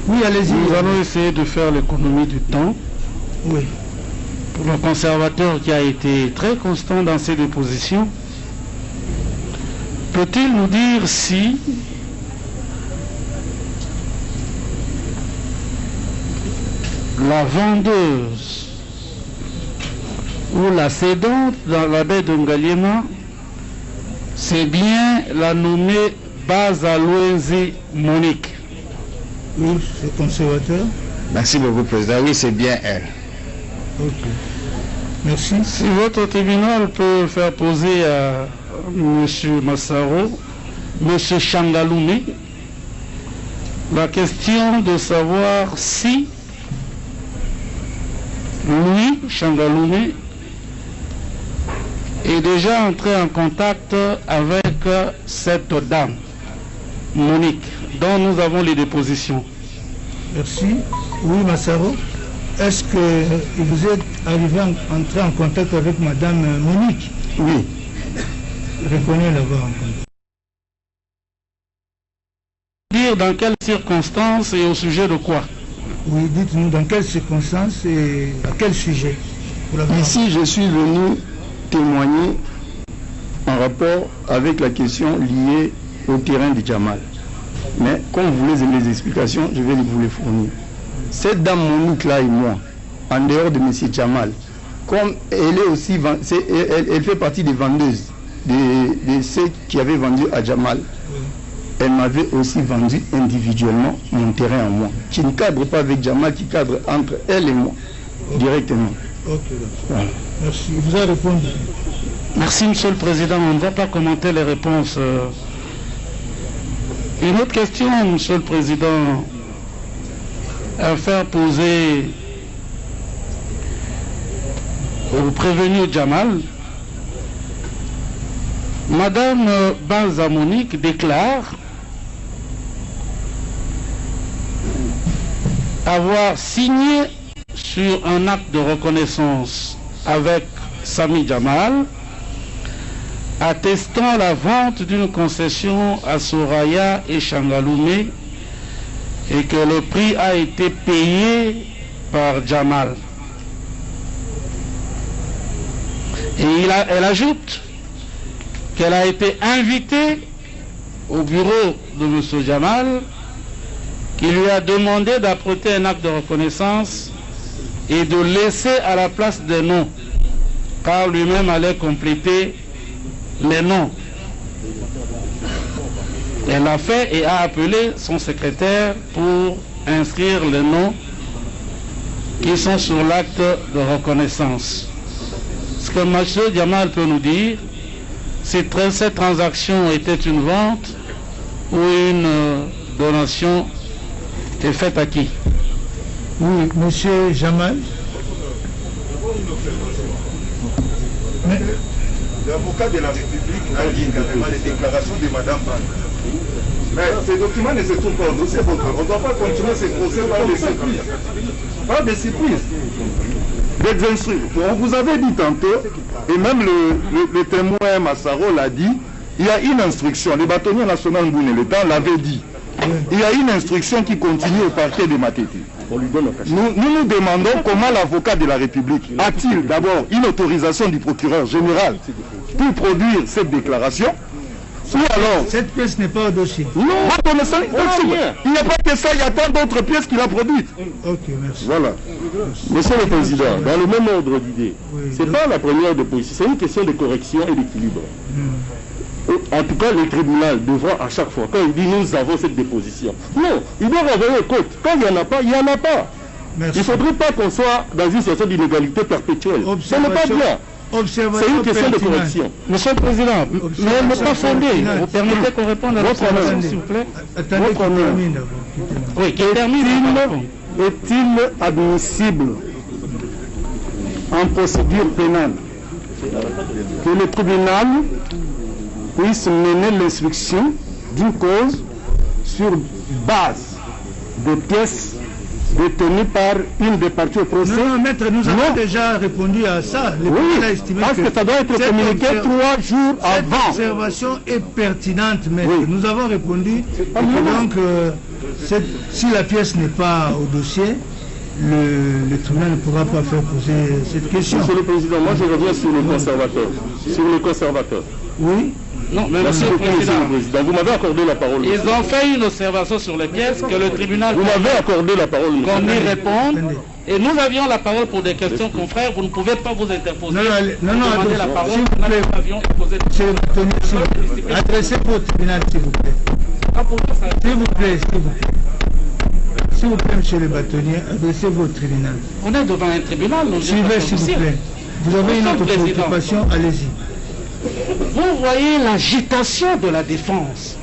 Oui, allez-y. Nous allons essayer de faire l'économie du temps. Oui. Pour le conservateur qui a été très constant dans ses dépositions, peut-il nous dire si la vendeuse ou la cédante dans la baie de Ngaliema, c'est bien la nommée Bazaloenzi Monique? Oui, c'est conservateur. Merci beaucoup, Président. Oui, c'est bien elle. Ok. Merci. Si votre tribunal peut faire poser à M. Massaro, M. Changaloumé, la question de savoir si lui, Changaloumé, est déjà entré en contact avec cette dame, Monique, dont nous avons les dépositions. Merci. Oui, Massaro. Est-ce que vous êtes arrivé à entrer en contact avec Madame Monique? Oui. Je reconnais l'avoir rencontré. Dire dans quelles circonstances et au sujet de quoi? Oui, dites-nous dans quelles circonstances et à quel sujet? Ici, je suis venu témoigner en rapport avec la question liée au terrain de Jamal. Mais comme vous voulez les explications, je vais vous les fournir. Cette dame Monique là et moi, en dehors de M. Jamal, comme elle est aussi, elle fait partie des vendeuses, de ceux qui avaient vendu à Jamal, elle m'avait aussi vendu individuellement mon terrain à moi, qui ne cadre pas avec Jamal, qui cadre entre elle et moi, directement. Ok, voilà. Merci. Vous avez répondu. Merci, Monsieur le Président. On ne va pas commenter les réponses. Une autre question, Monsieur le Président, à faire poser au prévenu Jamal. Madame Banza Monique déclare avoir signé sur un acte de reconnaissance avec Sami Jamal, attestant la vente d'une concession à Soraya et Changaloumé et que le prix a été payé par Jamal. Et elle ajoute qu'elle a été invitée au bureau de M. Jamal, qui lui a demandé d'apporter un acte de reconnaissance et de laisser à la place des noms, car lui-même allait compléter les noms. Elle l'a fait et a appelé son secrétaire pour inscrire les noms qui sont sur l'acte de reconnaissance. Ce que M. Jamal peut nous dire, c'est que cette transaction était une vente ou une donation est faite à qui? Oui, monsieur Jamal. L'avocat de la République a dit carrément les déclarations de Mme Ban. Mais ces documents ne se trouvent pas au dossier. On ne doit pas continuer ces procès par des surprises. Pas des surprises. Des instructions. On vous avait dit tantôt, et même le témoin Massaro l'a dit, il y a une instruction. Le bâtonnier national Mbouné, le temps l'avait dit. Il y a une instruction qui continue au parquet de Matete. Nous nous demandons comment l'avocat de la République a-t-il d'abord une autorisation du procureur général pour produire cette déclaration, ou alors... Cette pièce n'est pas au dossier. Non, il n'y a pas que ça, il y a tant d'autres pièces qu'il a produites. Ok, merci. Voilà. Monsieur le Président, dans le même ordre d'idée, ce n'est pas la première de position, c'est une question de correction et d'équilibre. En tout cas, le tribunal devra à chaque fois, quand il dit nous avons cette déposition, non, il doit renvoyer aux côtes. Quand il n'y en a pas, il n'y en a pas. Merci. Il ne faudrait pas qu'on soit dans une situation d'inégalité perpétuelle. Ce n'est pas bien. C'est une question de correction. Monsieur le Président, mais elle n'est pas fondée. Vous permettez qu'on réponde à l'observation, s'il vous plaît? Attendez qu'il termine. Oui, qu'il termine. Est-il admissible en procédure pénale que le tribunal puisse mener l'instruction d'une cause sur base de pièces détenues par une des parties au procès? Non, maître, nous avons déjà répondu à ça. Oui, parce que ça doit être communiqué 3 jours avant. Cette observation est pertinente, maître. Oui. Nous avons répondu. Donc, si la pièce n'est pas au dossier, le tribunal ne pourra pas faire poser cette question. Monsieur le Président, moi je reviens sur le conservateur. Sur le conservateur. Oui. Non, mais Monsieur le Président, vous m'avez accordé la parole. Ils ont fait une observation sur les pièces que le tribunal... Vous m'avez accordé la parole. Qu'on y réponde. Et nous avions la parole pour des questions, confrères. Vous ne pouvez pas vous interposer. Non, demander la parole. S'il vous plaît. Adressez-vous au tribunal, s'il vous plaît. S'il vous plaît, s'il vous plaît. S'il vous plaît, monsieur le bâtonnier, adressez-vous au tribunal. On est devant un tribunal. Suivez, s'il vous plaît. Vous avez une autre préoccupation, allez-y. Vous voyez l'agitation de la défense.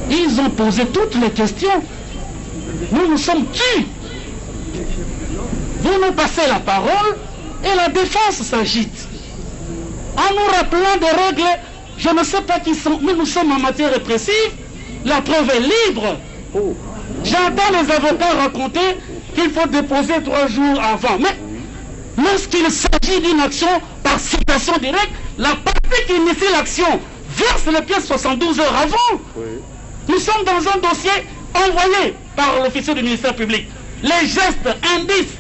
Ils ont posé toutes les questions. Nous nous sommes tus. Vous nous passez la parole et la défense s'agite. En nous rappelant des règles, je ne sais pas qui sont, mais nous sommes en matière répressive. La preuve est libre. J'entends les avocats raconter qu'il faut déposer 3 jours avant. Mais lorsqu'il s'agit d'une action par citation directe, la partie qui initie l'action verse les pièces 72 heures avant. Oui. Nous sommes dans un dossier envoyé par l'officier du ministère public. Les gestes, indices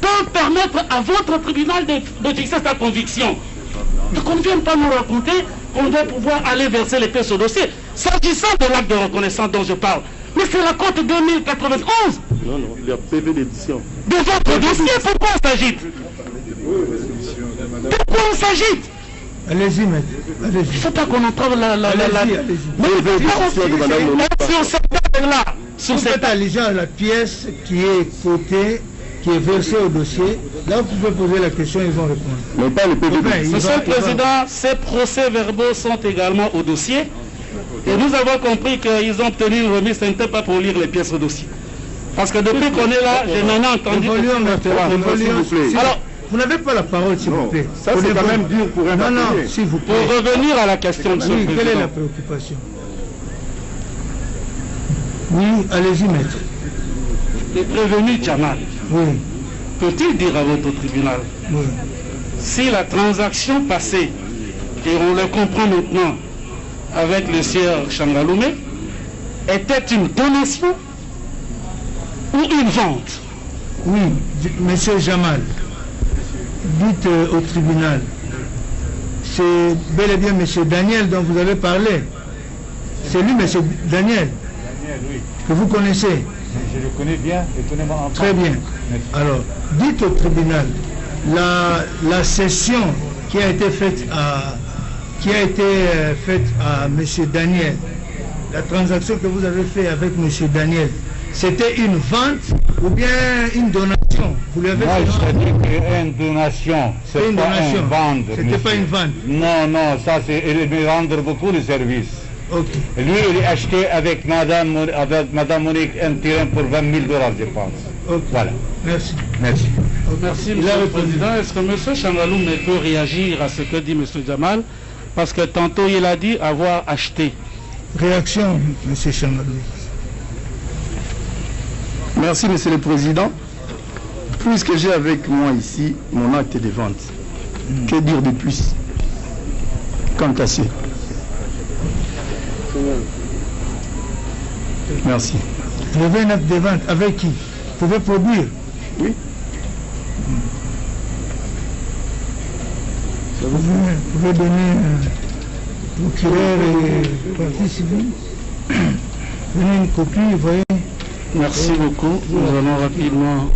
peuvent permettre à votre tribunal de fixer sa conviction. Donc on ne vient pas nous raconter qu'on doit pouvoir aller verser les pièces au dossier. S'agissant de l'acte de reconnaissance dont je parle, mais c'est la cote 2091. Non, il y a PV d'édition. De votre dossier, pourquoi on s'agite? Pourquoi on s'agite? Allez-y, maître. Il ne faut pas qu'on entrave la... Allez-y. Sur cette table-là, sur cette allusion à la pièce qui est cotée, qui est versée au dossier, là vous pouvez poser la question, ils vont répondre. Mais pas le PV. Monsieur le Président, ces procès-verbaux sont également au dossier. Et nous avons compris qu'ils ont obtenu une remise, ce n'était pas pour lire les pièces au dossier. Parce que depuis qu'on est là, je n'en ai entendu... Alors, vous n'avez pas la parole, s'il vous plaît. Ça, c'est quand même dur pour un... Non, s'il vous plaît. Pour revenir à la question de ce président. Quelle est la préoccupation? Oui, allez-y, maître. Le prévenu Jamal, peut-il dire à votre tribunal si la transaction passée, et on le comprend maintenant, avec le sieur Changaloumé, était une donation ou une vente? Oui, monsieur Jamal, dites au tribunal, c'est bel et bien monsieur Daniel dont vous avez parlé. C'est lui, monsieur Daniel, que vous connaissez. Je le connais bien, étonnamment. Très bien. Alors, dites au tribunal, la cession qui a été faite à M. Daniel, la transaction que vous avez faite avec M. Daniel, c'était une vente ou bien une donation? Vous lui avez Moi, je dis qu'une donation, c'est pas une vente. C'était pas une vente? Non, ça c'est, il me rendre beaucoup de services. Okay. Lui, il a acheté avec Madame Monique un terrain pour 20 000 $, je pense. Okay. Voilà. Merci. Merci, Monsieur le Président. Est-ce que M. Changaloum peut réagir à ce que dit M. Jamal? Parce que tantôt, il a dit avoir acheté. Réaction, M. Changaloum. Merci, Monsieur le Président. Puisque j'ai avec moi ici mon acte de vente, que dire de plus? Quant à ça. Merci. Le 29 de vente, avec qui? Vous pouvez produire? Oui. Vous pouvez donner procureur et partie civile. Donnez une copie, vous voyez. Merci beaucoup. Nous allons rapidement.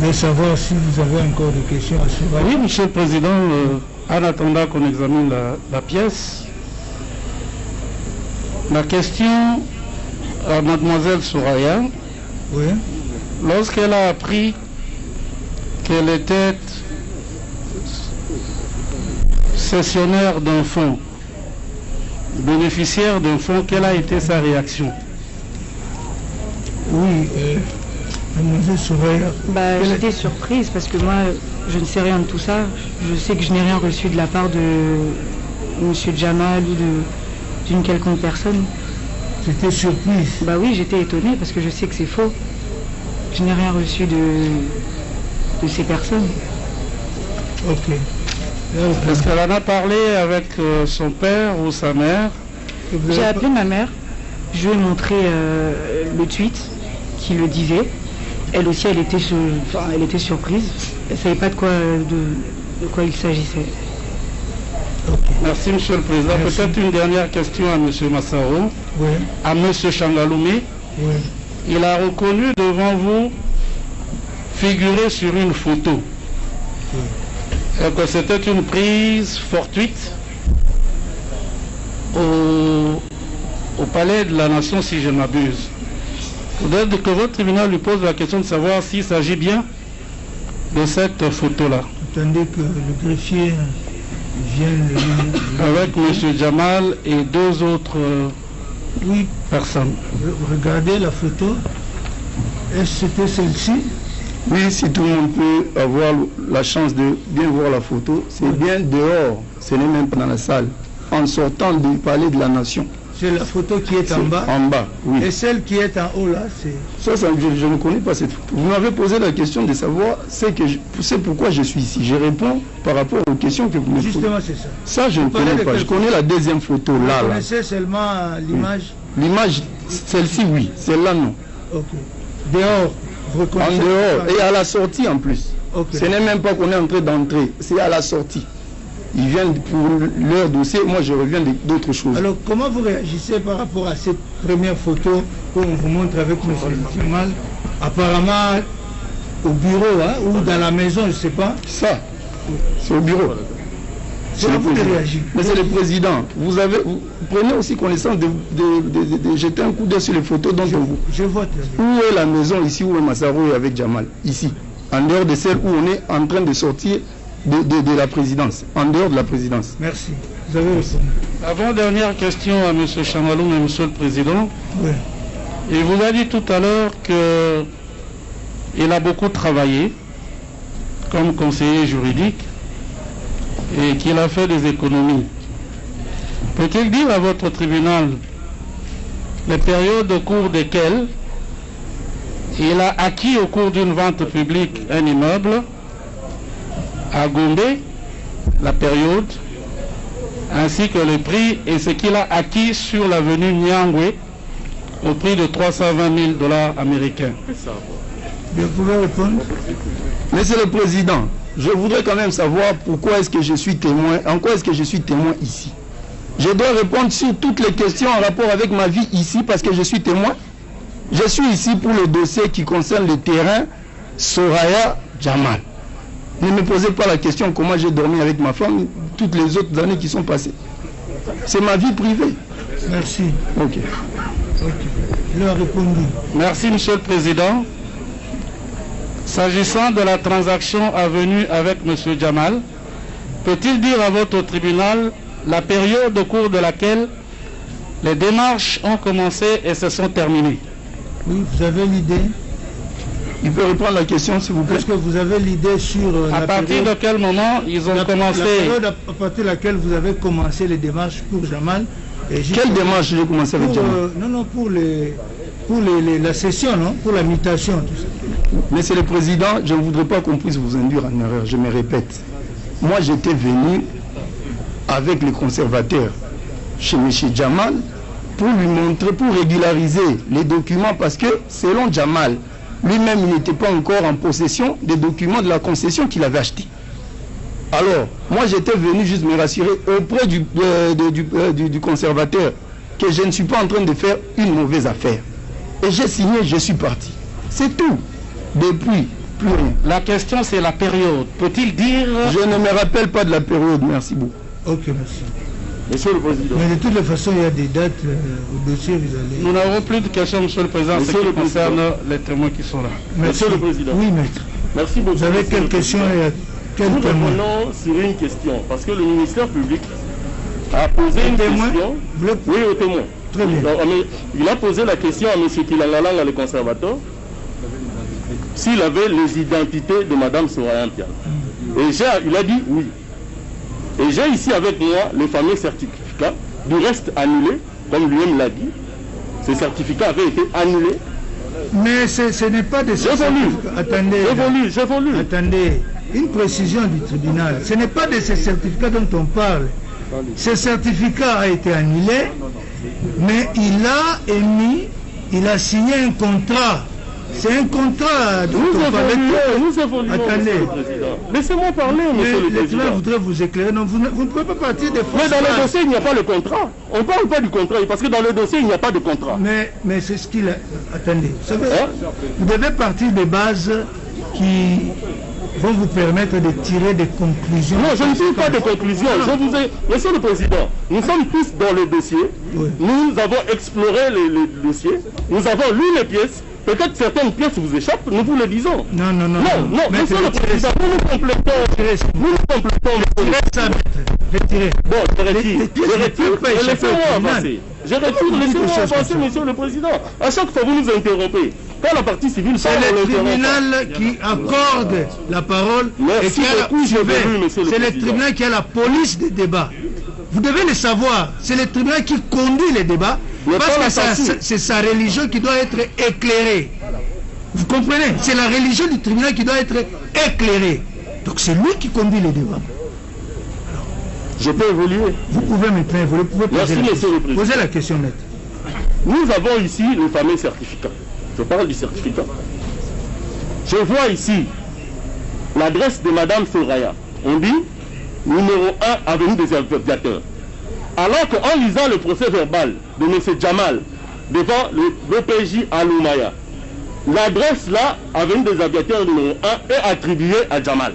De savoir si vous avez encore des questions à ce sujet. Oui, Monsieur le Président, en attendant qu'on examine la pièce, la question à Mademoiselle Soraya, oui. Lorsqu'elle a appris qu'elle était cessionnaire d'un fonds, bénéficiaire d'un fonds, quelle a été sa réaction? Oui, Mademoiselle Soraya. J'étais surprise parce que moi, je ne sais rien de tout ça. Je sais que je n'ai rien reçu de la part de M. Jamal ou d'une quelconque personne. J'étais surprise. Bah oui, j'étais étonnée parce que je sais que c'est faux. Je n'ai rien reçu de ces personnes. Ok. Est-ce qu'elle en a parlé avec son père ou sa mère? J'ai appelé ma mère. Je lui ai montré le tweet qui le disait. Elle aussi, elle était surprise. Elle ne savait pas de quoi il s'agissait. Merci, Monsieur le Président. Peut-être une dernière question à M. Massaro. Oui. À M. Changaloumé. Oui. Il a reconnu devant vous figurer sur une photo. Oui. Et que c'était une prise fortuite au palais de la Nation, si je ne m'abuse. Peut-être que votre tribunal lui pose la question de savoir s'il s'agit bien de cette photo-là. Attendez que le greffier vienne... Avec M. Jamal et deux autres personnes. Regardez la photo. Est-ce que c'était celle-ci? Oui, si tout le monde peut avoir la chance de bien voir la photo, c'est bien dehors, ce n'est même pas dans la salle, en sortant du palais de la Nation. C'est la photo qui est en bas. En bas, oui. Et celle qui est en haut là, c'est... Ça, je ne connais pas cette photo. Vous m'avez posé la question de savoir c'est pourquoi je suis ici. Je réponds par rapport aux questions que vous me posez. Justement, c'est ça. Ça, je ne connais pas. Je connais la deuxième photo là. Vous connaissez seulement l'image? L'image, celle-ci, oui. Celle-là, non. Ok. Dehors, vous reconnaissez? En dehors. Et à la sortie en plus. Okay. Ce n'est même pas qu'on est en train d'entrer. C'est à la sortie. Ils viennent pour leur dossier, moi je reviens d'autres choses. Alors comment vous réagissez par rapport à cette première photo qu'on vous montre avec M. Jamal? Apparemment au bureau ou dans la maison, je ne sais pas. Ça, c'est au bureau. C'est à vous de réagir. Mais c'est le président. Vous prenez aussi connaissance de jeter un coup d'œil sur les photos dont on vous. Je vote. Où est la maison ici, où est Massaro avec Jamal? Ici. En dehors de celle où on est en train de sortir de la présidence, en dehors de la présidence. Merci. Vous avez répondu. Avant-dernière question à M. Chamaloum et M. le Président. Oui. Il vous a dit tout à l'heure qu'il a beaucoup travaillé comme conseiller juridique et qu'il a fait des économies. Peut-il dire à votre tribunal les périodes au cours desquelles il a acquis au cours d'une vente publique un immeuble à Gombe, la période, ainsi que le prix et ce qu'il a acquis sur l'avenue Nyangwe au prix de 320 000 $ américains? Vous pouvez répondre? Monsieur le Président, je voudrais quand même savoir pourquoi est-ce que je suis témoin, en quoi est-ce que je suis témoin ici. Je dois répondre sur toutes les questions en rapport avec ma vie ici parce que je suis témoin. Je suis ici pour le dossier qui concerne le terrain Soraya Jamal. Ne me posez pas la question comment j'ai dormi avec ma femme toutes les autres années qui sont passées. C'est ma vie privée. Merci. Ok. Je leur ai répondu. Merci, Monsieur le Président. S'agissant de la transaction avenue avec M. Jamal, peut-il dire à votre tribunal la période au cours de laquelle les démarches ont commencé et se sont terminées? Oui, vous avez l'idée? Il peut reprendre la question, s'il vous plaît. Est-ce que vous avez l'idée sur à partir de quel moment ils ont commencé? La période à partir de laquelle vous avez commencé les démarches pour Jamal. Quelle démarche j'ai commencé avec Jamal? Non, pour la session, non? Pour la mutation, tout ça. Monsieur le Président, je ne voudrais pas qu'on puisse vous induire en erreur, je me répète. Moi, j'étais venu avec les conservateurs chez M. Jamal pour lui montrer, pour régulariser les documents, parce que selon Jamal, lui-même, il n'était pas encore en possession des documents de la concession qu'il avait acheté. Alors, moi, j'étais venu juste me rassurer auprès du conservateur que je ne suis pas en train de faire une mauvaise affaire. Et j'ai signé, je suis parti. C'est tout. Depuis, plus rien. La question, c'est la période. Peut-il dire... Je ne me rappelle pas de la période. Merci beaucoup. Ok, merci. Monsieur le Président. Mais de toutes les façons, il y a des dates au dossier, vous allez... Nous n'avons plus de questions, Monsieur le Président, ce qui concerne les témoins qui sont là. Merci. Monsieur le Président. Oui, maître. Merci beaucoup. Vous avez quelle question et quel Nous témoin? revenons sur une question, parce que le ministère public a posé une question... Oui, au témoin. Très bien. Donc, il a posé la question à M. Kilangalanga, le conservateur, s'il avait les identités de Mme Soraya Mpiana. Et il a dit oui. Et j'ai ici avec moi le fameux certificat, du reste annulé, comme lui-même l'a dit. Ce certificat avait été annulé. Mais ce n'est pas des certificats. Attendez. Attendez. Une précision du tribunal. Ce n'est pas de ces certificats dont on parle. Ce certificat a été annulé, mais il a signé un contrat. C'est un contrat. Nous évoluons, attendez. Laissez-moi parler, monsieur le Président. Je voudrais vous éclairer. Non, vous ne pouvez pas partir des Mais dans le dossier, il n'y a pas le contrat. On ne parle pas du contrat, parce que dans le dossier, il n'y a pas de contrat. Mais c'est ce qu'il a... Attendez. Vous savez, vous devez partir des bases qui vont vous permettre de tirer des conclusions. Non, je ne tire pas de conclusions. Monsieur le Président, nous sommes tous dans le dossier. Oui. Nous avons exploré les dossiers. Nous avons lu les pièces. Peut-être certaines pièces vous échappent, nous vous le disons. Non, monsieur le Président, nous complétons. Retirez. Bon, je retire. Laissez-moi avancer. Laissez-moi avancer, monsieur le Président. À chaque fois, vous nous interrompez. Quand la partie civile c'est le tribunal qui accorde la parole. Merci beaucoup, c'est le tribunal qui a la police des débats. Vous devez le savoir. C'est le tribunal qui conduit les débats. Parce que c'est sa religion qui doit être éclairée. Vous comprenez? C'est la religion du tribunal qui doit être éclairée. Donc c'est lui qui conduit les débats. Alors, je peux évoluer. Vous pouvez maintenant évoluer. Vous pouvez poser la question, maître. Nous avons ici le fameux certificat. Je parle du certificat. Je vois ici l'adresse de Mme Soraya. On dit numéro 1, avenue des Aviateurs. Alors qu'en lisant le procès verbal de M. Jamal devant le BPJ à Loumaya, l'adresse là, avenue des Aviateurs numéro 1, est attribuée à Jamal.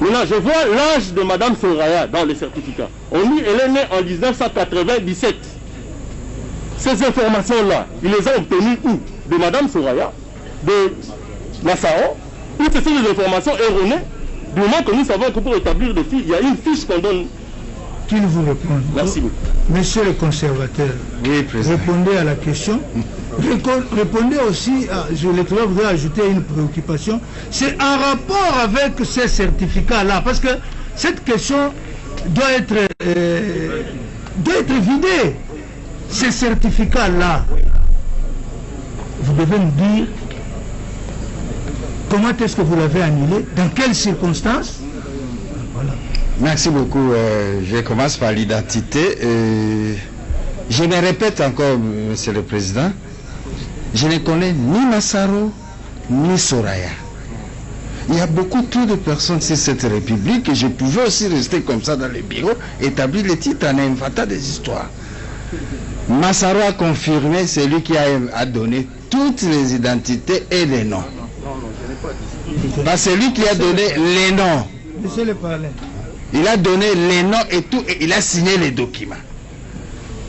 Maintenant, je vois l'âge de Mme Soraya dans le certificat. On dit qu'elle est née en 1997. Ces informations-là, il les a obtenues où? De Mme Soraya, de Nassao, ou ce sont des informations erronées? Du moment que nous savons que pour établir des filles, il y a une fiche qu'on donne. Qu'il vous réponde. Merci beaucoup. Monsieur le conservateur, oui, répondez à la question. Répondez aussi, je voudrais ajouter une préoccupation. C'est en rapport avec ces certificats-là, parce que cette question doit être vidée. Ces certificats-là, vous devez me dire comment est-ce que vous l'avez annulé, dans quelles circonstances. Voilà. Merci beaucoup. Je commence par l'identité. Je me répète encore, Monsieur le Président, je ne connais ni Massaro, ni Soraya. Il y a beaucoup trop de personnes sur cette République et je pouvais aussi rester comme ça dans les bureaux, établir les titres en inventant des histoires. Massaro a confirmé, c'est lui qui a donné toutes les identités et les noms. C'est lui qui a donné les noms. Il a donné les noms et tout, et il a signé les documents.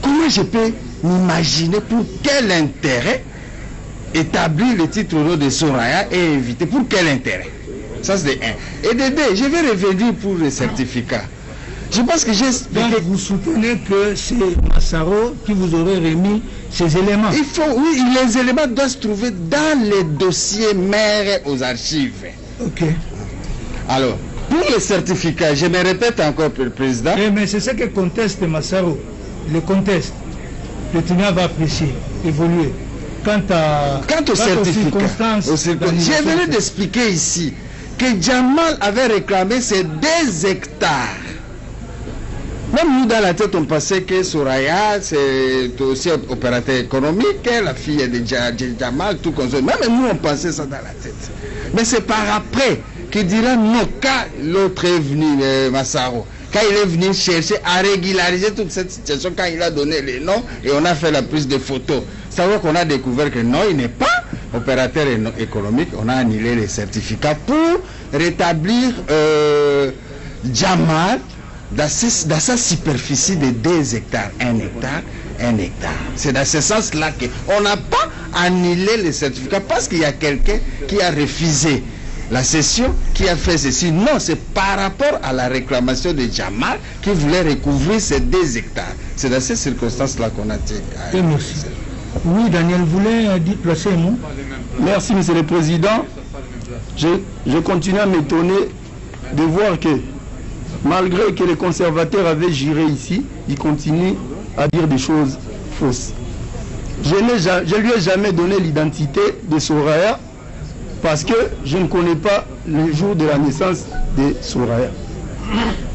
Comment je peux m'imaginer pour quel intérêt établir le titre au nom de Soraya et éviter? Pour quel intérêt? Ça c'est de 1. Et de 2, je vais revenir pour le certificat. Je pense que j'ai expliqué. Donc vous soutenez que c'est Massaro qui vous aurait remis ces éléments? Il faut, oui, les éléments doivent se trouver dans les dossiers mères aux archives. Ok. Alors, pour le certificat, je me répète encore, Président. Mais c'est ce que conteste Massaro. Le conteste. Le tribunal va apprécier, évoluer. quant aux certificats. Je venais d'expliquer ici que Jamal avait réclamé ces 2 hectares. Même nous, dans la tête, on pensait que Soraya, c'est aussi opérateur économique, la fille de Jamal, tout comme ça. Même nous, on pensait ça dans la tête. Mais c'est par après qu'il dira non, quand l'autre est venu, Massaro, quand il est venu chercher à régulariser toute cette situation, quand il a donné les noms et on a fait la prise de photos. Ça veut qu'on a découvert que non, il n'est pas opérateur économique. On a annulé les certificats pour rétablir Jamal dans sa superficie de 2 hectares, 1 hectare, 1 hectare. C'est dans ce sens-là qu'on n'a pas annulé les certificats parce qu'il y a quelqu'un qui a refusé la cession, qui a fait ceci. Non, c'est par rapport à la réclamation de Jamal qui voulait recouvrir ces 2 hectares. C'est dans ces circonstances-là qu'on a dit. Merci. Oui, Daniel voulait placer un mot. Merci, Monsieur le Président. Je continue à m'étonner de voir que malgré que les conservateurs avaient géré ici, ils continuent à dire des choses fausses. Je ne lui ai jamais donné l'identité de Soraya parce que je ne connais pas le jour de la naissance de Soraya.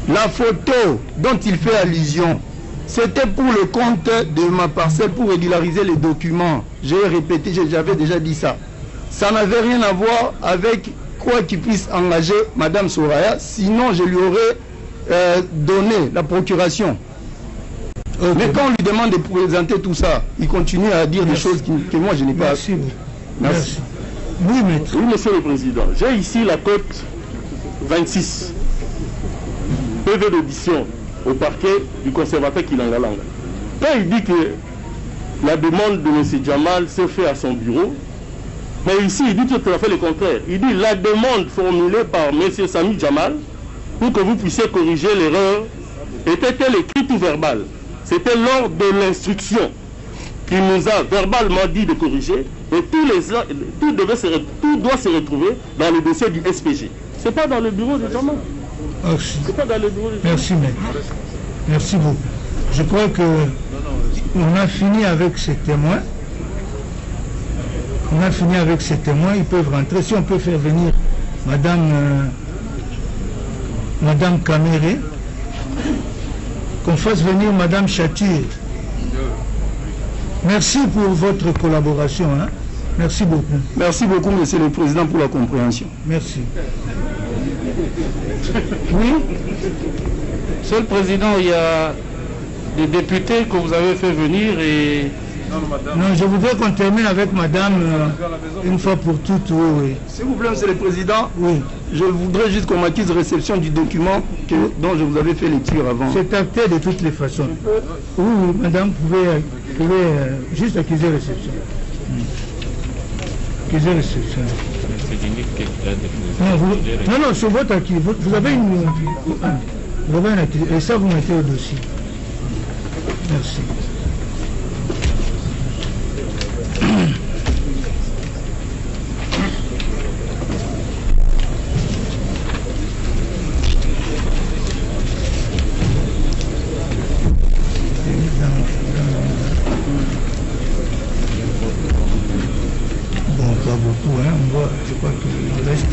La photo dont il fait allusion, c'était pour le compte de ma parcelle pour régulariser les documents. J'ai répété, j'avais déjà dit ça. Ça n'avait rien à voir avec quoi qu'il puisse engager Madame Soraya, sinon je lui aurais donné la procuration. Okay. Mais quand on lui demande de présenter tout ça, il continue à dire des choses que moi je n'ai pas. Merci. Merci. Oui, maître. Oui, Monsieur le Président. J'ai ici la cote 26. PV d'audition au parquet du conservateur Kilangalanga. Quand il dit que la demande de M. Jamal s'est faite à son bureau, mais ici il dit tout à fait le contraire. Il dit la demande formulée par M. Sami Jamal pour que vous puissiez corriger l'erreur était-elle écrite ou verbale? C'était lors de l'instruction qu'il nous a verbalement dit de corriger et tout doit se retrouver dans le dossier du SPG. Ce n'est pas dans le bureau de Jamal. C'est pas dans le bureau de Jamal. Merci, maître. Merci beaucoup. Je crois que on a fini avec ces témoins. On a fini avec ces témoins. Ils peuvent rentrer. Si on peut faire venir Madame Caméré, qu'on fasse venir Madame Chatir. Merci pour votre collaboration. Hein? Merci beaucoup. Merci beaucoup, Monsieur le Président, pour la compréhension. Merci. Oui. Monsieur le Président, il y a des députés que vous avez fait venir et... Non, je voudrais qu'on termine avec Madame une fois pour toutes. Oui. S'il vous plaît, Monsieur le Président, oui. Je voudrais juste qu'on m'accuse réception du document dont je vous avais fait lecture avant. C'est acté de toutes les façons. Oui, Madame, vous pouvez juste accuser réception. Accuser réception. Non, c'est votre acquis. Vous avez une accusation. Et ça, vous mettez au dossier. Merci. Je crois qu'il reste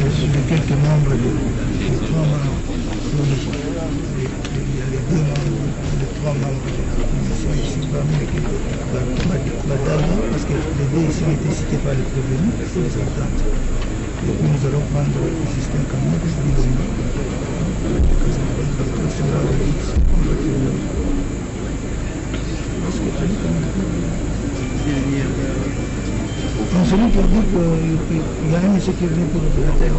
quelques membres les 3 membres. Il y a les 3 membres de la commission ici parmi lesquels parce que les 2 ici ont été cités par les prévenus, les ententes. Et puis nous allons prendre le système comme nous, celui qui a dit qu'il y a un monsieur qui est venu pour le terre.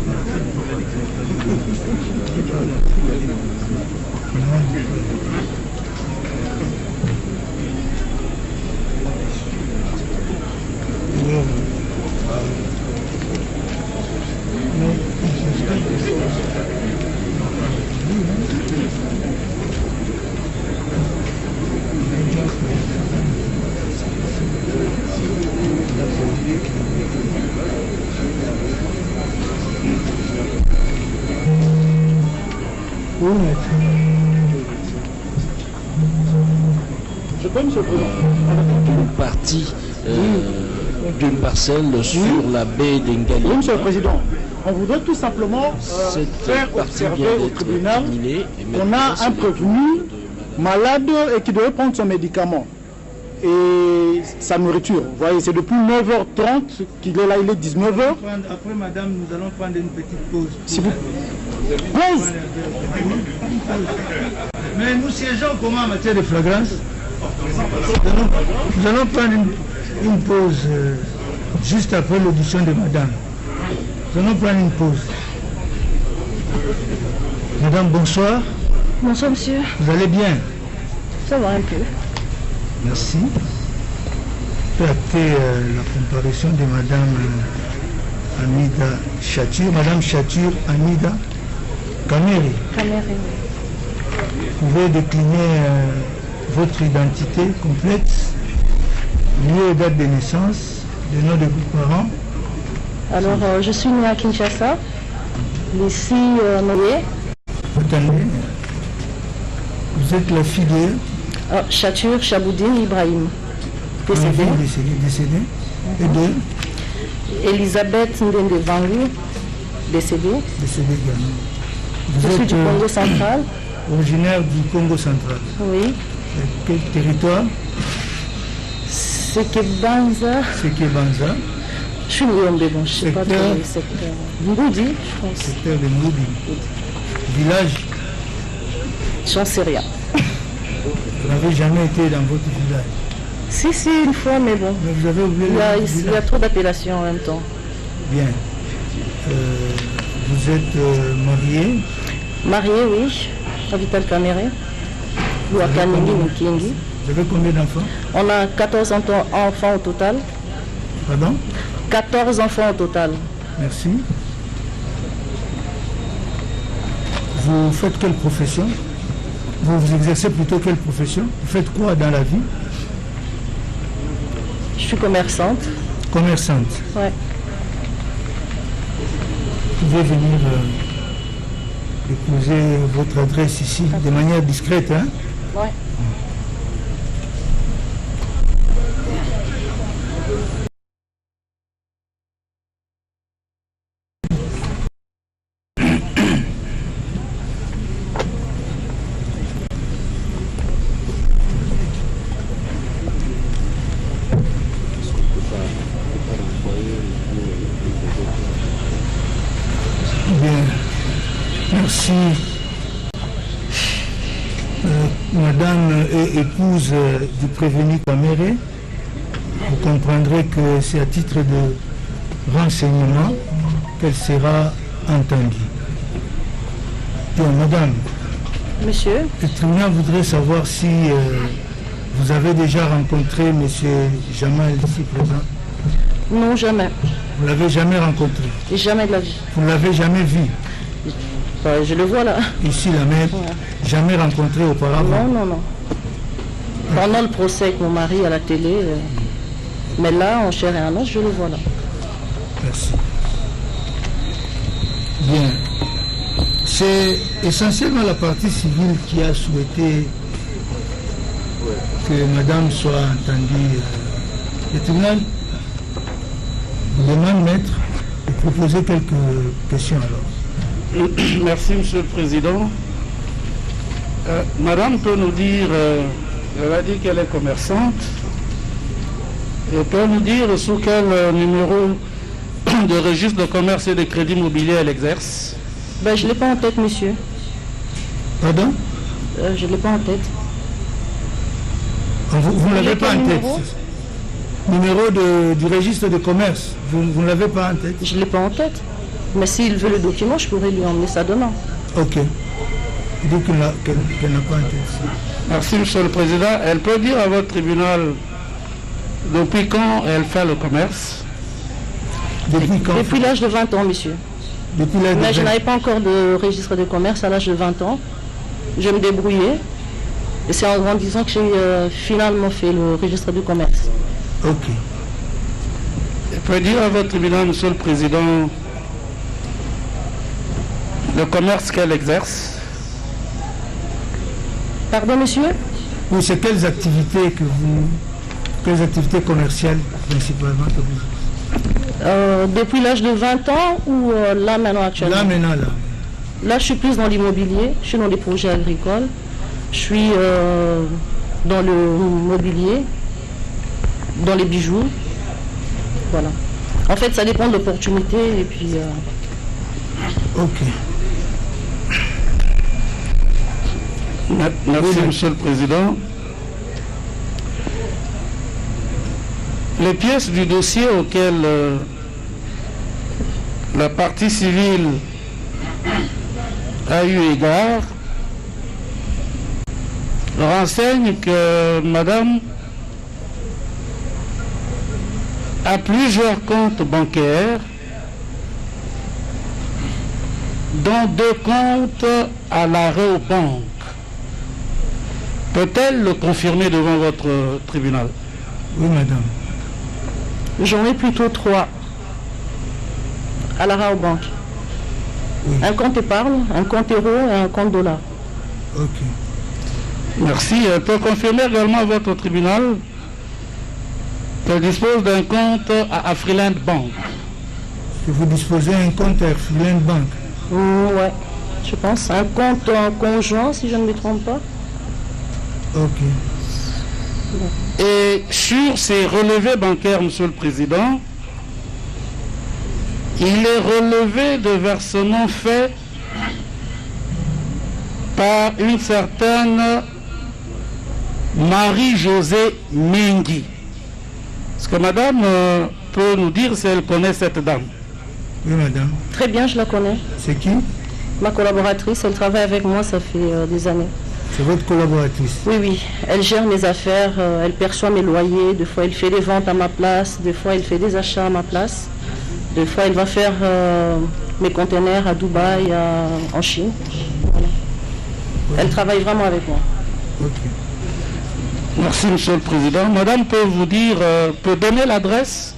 Je peux, Monsieur le Président. Parti d'une parcelle sur la baie d'Engali. Oui, Monsieur le Président. On voudrait tout simplement faire observer au tribunal qu'on a un prévenu malade et qui devait prendre son médicament et sa nourriture. Vous voyez, c'est depuis 9h30 qu'il est là, il est 19h. Après, madame, nous allons prendre une petite pause. Si vous... Pause. Mais nous siégeons comment en matière de flagrance? Nous allons prendre une pause juste après l'audition de madame. Nous allons prendre une pause. Madame, bonsoir. Bonsoir, monsieur. Vous allez bien? Ça va un peu. Merci. Je peux acter la comparution de madame Amida Chatur. Madame Chatur Amida Kameri. Kameri. Vous pouvez décliner votre identité complète, lieu et date de naissance, le nom de vos parents. Alors, je suis née à Kinshasa, ici, mariée. Attendez, vous êtes la fille de Chatur Chaboudine Ibrahim, décédée. Décédée. Et de Elisabeth Ndende Vangu, décédée. Décédée également. Je suis du Congo central. Originaire du Congo central. Oui. Quel territoire? Sekebanza. Sekebanza. Je suis Nyombe, bon, je ne sais pas trop le secteur. Ngoudi, je pense. Secteur de Ngoudi. Village? J'en sais rien. Vous n'avez jamais été dans votre village? Si, une fois, mais bon. Mais vous avez oublié il y a trop d'appellations en même temps. Bien. Vous êtes marié? Marié, oui. À Vital Kamere. Ou à Kanini Nkingi. Vous avez combien d'enfants? On a 14 enfants au total. Pardon? 14 enfants au total. Merci. Vous faites quelle profession? Vous exercez plutôt quelle profession? Vous faites quoi dans la vie? Je suis commerçante. Commerçante? Ouais. Vous pouvez venir déposer votre adresse ici de manière discrète, hein? Ouais. Merci. Madame est épouse du prévenu Kamere. Vous comprendrez que c'est à titre de renseignement qu'elle sera entendue. Bien, madame. Monsieur. Le tribunal voudrait savoir si vous avez déjà rencontré monsieur Jamal ici présent. Non, jamais. Vous ne l'avez jamais rencontré? Jamais de la vie. Vous ne l'avez jamais vu? Je le vois là. Ici, la même. Ouais. Jamais rencontré auparavant? Non. Pendant le procès avec mon mari à la télé, mais là, en chair et en os, je le vois là. Merci. Bien. C'est essentiellement la partie civile qui a souhaité que madame soit entendue. Le tribunal vous demande, maître, de proposer quelques questions alors. Merci, Monsieur le Président. Madame peut nous dire, elle a dit qu'elle est commerçante, et peut nous dire sous quel numéro de registre de commerce et de crédit immobilier elle exerce? Ben, je ne l'ai pas en tête, monsieur. Pardon? Je ne l'ai pas en tête. Vous ne l'avez pas en tête? Numéro du registre de commerce, vous ne l'avez pas en tête? Je ne l'ai pas en tête. Mais s'il veut le document, je pourrais lui emmener ça demain. Ok. Il dit qu'elle n'a pas en tête. Merci, Monsieur le Président. Elle peut dire à votre tribunal depuis quand elle fait le commerce? Depuis quand? Depuis l'âge de 20 ans, monsieur. Depuis l'âge de 20 ans. Mais je n'avais pas encore de registre de commerce à l'âge de 20 ans. Je me débrouillais. Et c'est en grandissant que j'ai finalement fait le registre du commerce. Ok. Elle peut dire à votre tribunal, Monsieur le Président, le commerce qu'elle exerce? Pardon, monsieur? Oui, c'est quelles activités que Quelles activités commerciales principalement que vous... Depuis l'âge de 20 ans ou là maintenant actuellement? Là maintenant, là. Là, je suis plus dans l'immobilier, je suis dans les projets agricoles, je suis dans le mobilier, dans les bijoux. Voilà. En fait, ça dépend de l'opportunité et puis... Ok. Merci, Monsieur le Président. Les pièces du dossier auxquelles la partie civile a eu égard renseignent que Madame a plusieurs comptes bancaires, dont 2 comptes à l'arrêt aux banques. Peut-elle le confirmer devant votre tribunal? Oui, madame. J'en ai plutôt 3 à l'arrêt aux banques. Oui. Un compte épargne, un compte euro et un compte dollar. Ok. Merci. Elle peut confirmer également à votre tribunal qu'elle dispose d'un compte à Afriland Bank. Que vous disposez d'un compte à Afriland Bank? Ouais, je pense. Un compte en conjoint, si je ne me trompe pas. Ok. Et sur ces relevés bancaires, Monsieur le Président, il est relevé de versements faits par une certaine Marie-Josée Mengi. Est-ce que madame peut nous dire si elle connaît cette dame? Oui, madame. Très bien, je la connais. C'est qui? Ma collaboratrice, elle travaille avec moi, ça fait des années. C'est votre collaboratrice? Oui, oui. Elle gère mes affaires, elle perçoit mes loyers, des fois elle fait des ventes à ma place, des fois elle fait des achats à ma place, des fois elle va faire mes conteneurs à Dubaï, en Chine. Voilà. Oui. Elle travaille vraiment avec moi. Ok. Merci, Monsieur le Président. Madame peut vous dire, peut donner l'adresse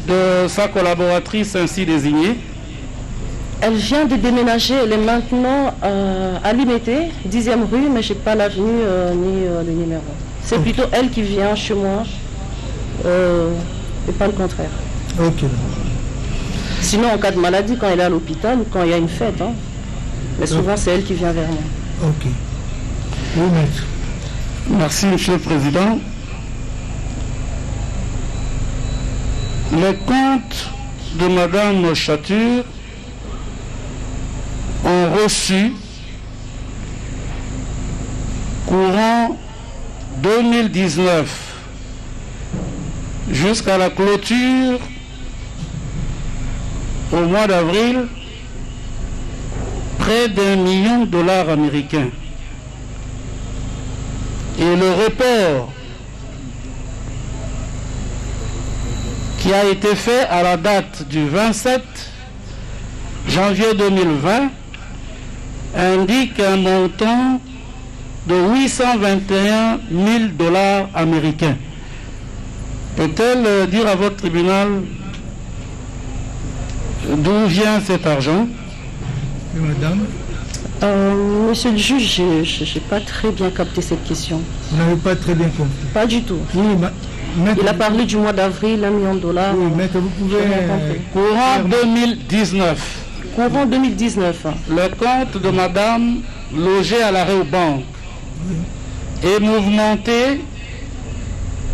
de sa collaboratrice ainsi désignée? Elle vient de déménager, elle est maintenant à Limité, 10e rue, mais je n'ai pas l'avenue ni le numéro. C'est plutôt elle qui vient chez moi, et pas le contraire. Ok. Sinon, en cas de maladie, quand elle est à l'hôpital ou quand il y a une fête, hein. Mais souvent, c'est elle qui vient vers moi. Ok. Oui, maître. Merci, Monsieur le Président. Les comptes de Madame Chature ont reçu courant 2019 jusqu'à la clôture au mois d'avril près d'1 million de dollars américains. Et le report qui a été fait à la date du 27 janvier 2020 indique un montant de 821 000 dollars américains. Peut-elle dire à votre tribunal d'où vient cet argent? Oui, madame. Monsieur le juge, je n'ai pas très bien capté cette question. Vous n'avez pas très bien compris? Pas du tout. Oui, maître, il a parlé du mois d'avril, $1 million. Oui, maître, vous pouvez... Courant 2019. Courant 2019. Le compte de madame logée à l'arrêt aux banques est mouvementé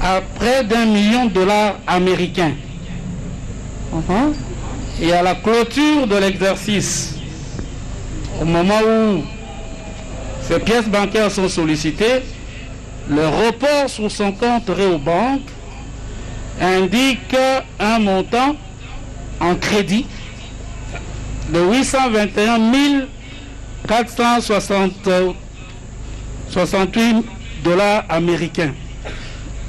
à près d'1 million de dollars américains. Et à la clôture de l'exercice, au moment où ces pièces bancaires sont sollicitées, le report sur son compte Réobank indique un montant en crédit de 821 468 dollars américains.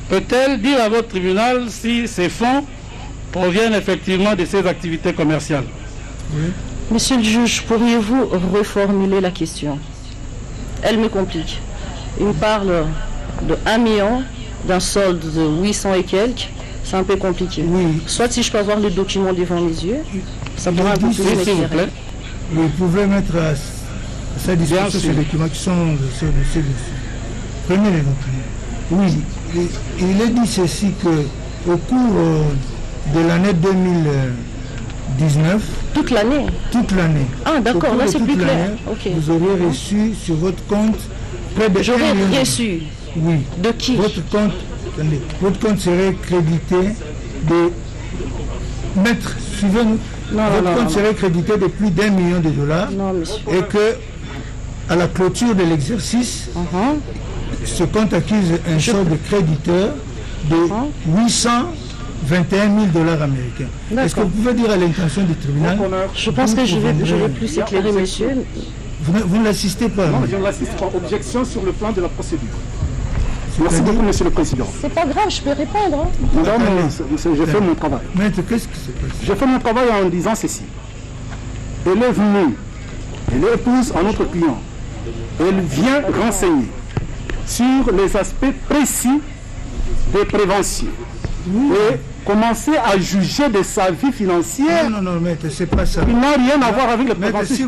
Peut-elle dire à votre tribunal si ces fonds proviennent effectivement de ces activités commerciales? Oui. Monsieur le juge, pourriez-vous reformuler la question? Elle me complique. Il me parle de 1 million, d'un solde de 800 et quelques. C'est un peu compliqué. Oui. Soit si je peux avoir le document devant mes yeux, ça pourra un peu plus m'éclairer. Vous pouvez mettre à sa disposition ces documents qui sont sur le dossier. Prenez les documents. Oui. il est dit ceci que au cours de l'année 2019, toute l'année. Ah d'accord, là c'est plus clair. Okay. Vous auriez reçu sur votre compte près de... J'aurais reçu. Oui. De qui? Votre compte serait crédité de... Maître, suivez-nous. Votre compte serait crédité de plus d'1 million de dollars. Non, monsieur. Et que à la clôture de l'exercice, ce compte accuse un sort de créditeur de 821 000 dollars américains. Est-ce que vous pouvez dire à l'intention du tribunal? Je pense que je vais plus éclairer, monsieur. Vous ne l'assistez pas? Non, je ne l'assiste pas. Objection sur le plan de la procédure. Merci beaucoup, monsieur le président. C'est pas grave, je peux répondre. Non, j'ai fait mon travail. Maître, qu'est-ce qui se passe? J'ai fait mon travail en disant ceci. Elle est venue, elle est épouse à notre client. Elle vient renseigner sur les aspects précis des préventions. Et commencer à juger de sa vie financière. Non, maître, c'est pas ça. Il n'a rien à voir avec le prévention.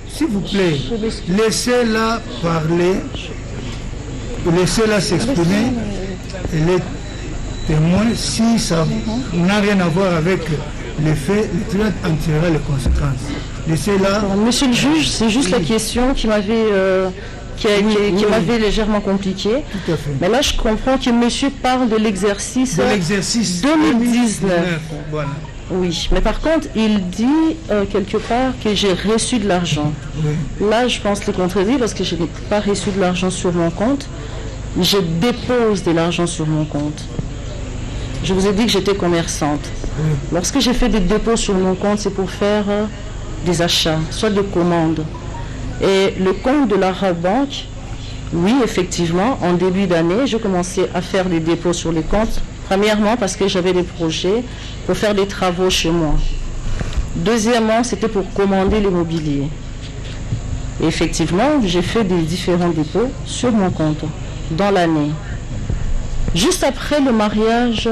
S'il vous plaît, laissez-la parler. Laissez-la s'exprimer. Les témoins, si ça n'a rien à voir avec les faits, le tribunal en tirera les conséquences. Laissez-la. Monsieur le juge, c'est juste la question qui m'avait légèrement compliqué. Tout à fait. Mais là, je comprends que monsieur parle de l'exercice 2019. Voilà. Oui, mais par contre, il dit quelque part que j'ai reçu de l'argent. Oui. Là, je pense le contredire parce que je n'ai pas reçu de l'argent sur mon compte. Je dépose de l'argent sur mon compte. Je vous ai dit que j'étais commerçante. Oui. Lorsque j'ai fait des dépôts sur mon compte, c'est pour faire des achats, soit de commandes. Et le compte de la Rabobank, oui, effectivement, en début d'année, je commençais à faire des dépôts sur les comptes. Premièrement, parce que j'avais des projets pour faire des travaux chez moi. Deuxièmement, c'était pour commander l'immobilier. Et effectivement, j'ai fait des différents dépôts sur mon compte dans l'année. Juste après le mariage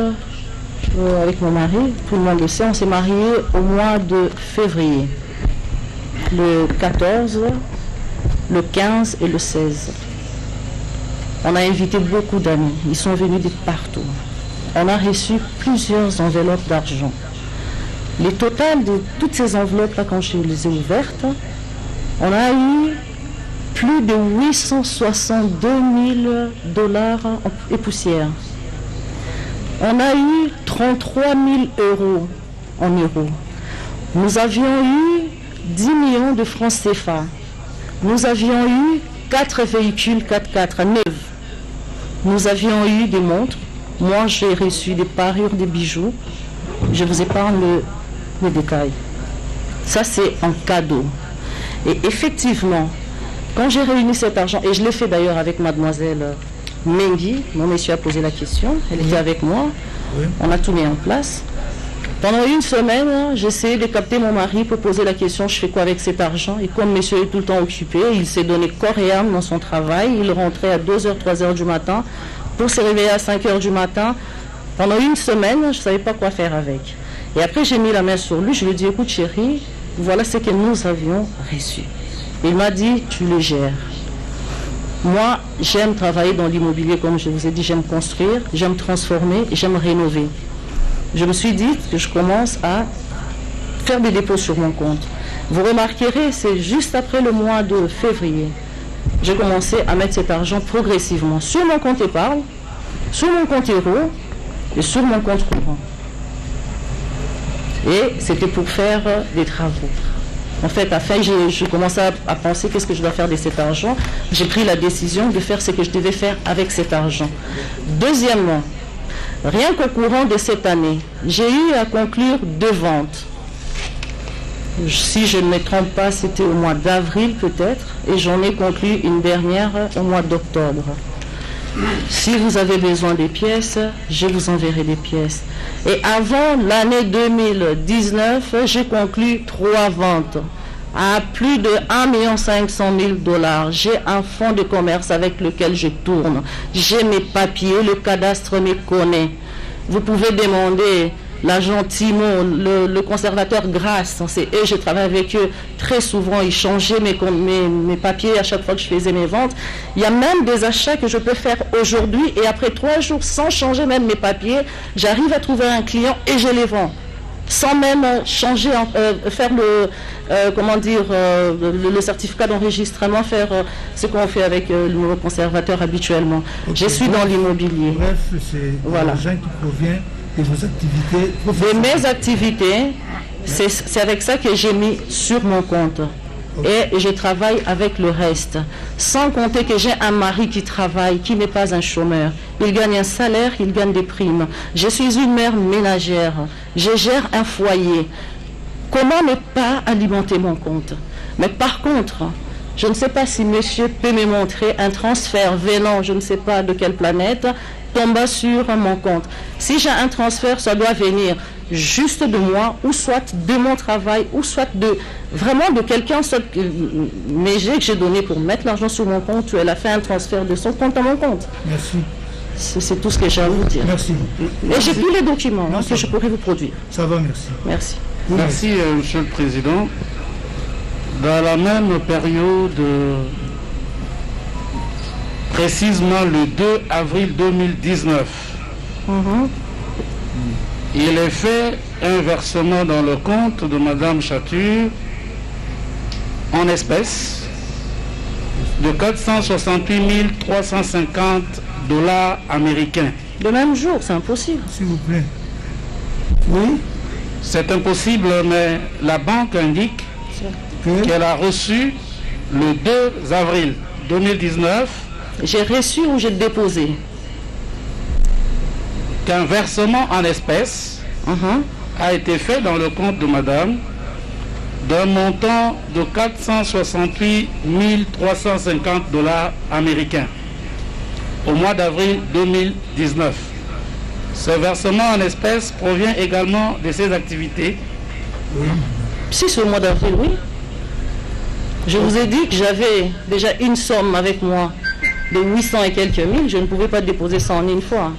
avec mon mari, tout le monde le sait, on s'est marié au mois de février. Le 14, le 15 et le 16. On a invité beaucoup d'amis. Ils sont venus de partout. On a reçu plusieurs enveloppes d'argent. Le total de toutes ces enveloppes-là, quand je les ai ouvertes, on a eu plus de 862 000 dollars et poussière. On a eu 33 000 euros en euros. Nous avions eu 10 millions de francs CFA. Nous avions eu 4 véhicules 4x4 neufs. Nous avions eu des montres. Moi, j'ai reçu des parures, des bijoux. Je vous épargne le détail. Ça, c'est un cadeau. Et effectivement, quand j'ai réuni cet argent, et je l'ai fait d'ailleurs avec mademoiselle Mengi, mon monsieur a posé la question, elle était avec moi, on a tout mis en place. Pendant une semaine, j'essayais de capter mon mari pour poser la question, je fais quoi avec cet argent? Et comme monsieur est tout le temps occupé, il s'est donné corps et âme dans son travail, il rentrait à 2h, 3h du matin, pour se réveiller à 5h du matin. Pendant une semaine, je ne savais pas quoi faire avec. Et après, j'ai mis la main sur lui, je lui ai dit, écoute chérie, voilà ce que nous avions reçu. Il m'a dit, tu le gères. Moi, j'aime travailler dans l'immobilier, comme je vous ai dit, j'aime construire, j'aime transformer, j'aime rénover. Je me suis dit que je commence à faire des dépôts sur mon compte. Vous remarquerez, c'est juste après le mois de février. J'ai commencé à mettre cet argent progressivement sur mon compte épargne, sur mon compte euro et sur mon compte courant. Et c'était pour faire des travaux. En fait, afin, je commençais à penser qu'est-ce que je dois faire de cet argent. J'ai pris la décision de faire ce que je devais faire avec cet argent. Deuxièmement, rien qu'au courant de cette année, j'ai eu à conclure 2 ventes. Si je ne me trompe pas, c'était au mois d'avril peut-être, et j'en ai conclu une dernière au mois d'octobre. Si vous avez besoin des pièces, je vous enverrai des pièces. Et avant l'année 2019, j'ai conclu 3 ventes à plus de 1 500 000 dollars. J'ai un fonds de commerce avec lequel je tourne. J'ai mes papiers, le cadastre me connaît. Vous pouvez demander l'agent Timon, le conservateur Grasse, et je travaille avec eux très souvent, ils changeaient mes papiers à chaque fois que je faisais mes ventes. Il y a même des achats que je peux faire aujourd'hui et après 3 jours, sans changer même mes papiers, j'arrive à trouver un client et je les vends. Sans même changer, faire le certificat d'enregistrement, faire ce qu'on fait avec le conservateur habituellement. Okay. Je suis dans l'immobilier. Bref, c'est l'argent qui provient de vos activités professionnelles. De mes activités, c'est avec ça que j'ai mis sur mon compte. Okay. Et je travaille avec le reste. Sans compter que j'ai un mari qui travaille, qui n'est pas un chômeur. Il gagne un salaire, il gagne des primes. Je suis une mère ménagère. Je gère un foyer. Comment ne pas alimenter mon compte? Mais par contre, je ne sais pas si monsieur peut me montrer un transfert venant, je ne sais pas de quelle planète, tomba sur mon compte. Si j'ai un transfert, ça doit venir juste de moi, ou soit de mon travail, ou soit vraiment de quelqu'un, mais que j'ai donné pour mettre l'argent sur mon compte, elle a fait un transfert de son compte à mon compte. Merci. C'est tout ce que j'ai à vous dire. Merci. Et j'ai tous les documents que je pourrais vous produire. Ça va, merci. Merci. Merci, Monsieur le Président. Dans la même période, précisément le 2 avril 2019, il est fait un versement dans le compte de Madame Chature en espèces de 468 350 $ américains. Le même jour, c'est impossible. S'il vous plaît. Oui. C'est impossible, mais la banque indique qu'elle a reçu le 2 avril 2019. J'ai reçu ou j'ai déposé? Qu'un versement en espèces a été fait dans le compte de Madame d'un montant de 468 350 $ américains au mois d'avril 2019. Ce versement en espèces provient également de ses activités. Oui. Si c'est au mois d'avril, oui. Je vous ai dit que j'avais déjà une somme avec moi de 800 et quelques mille. Je ne pouvais pas déposer ça en une fois.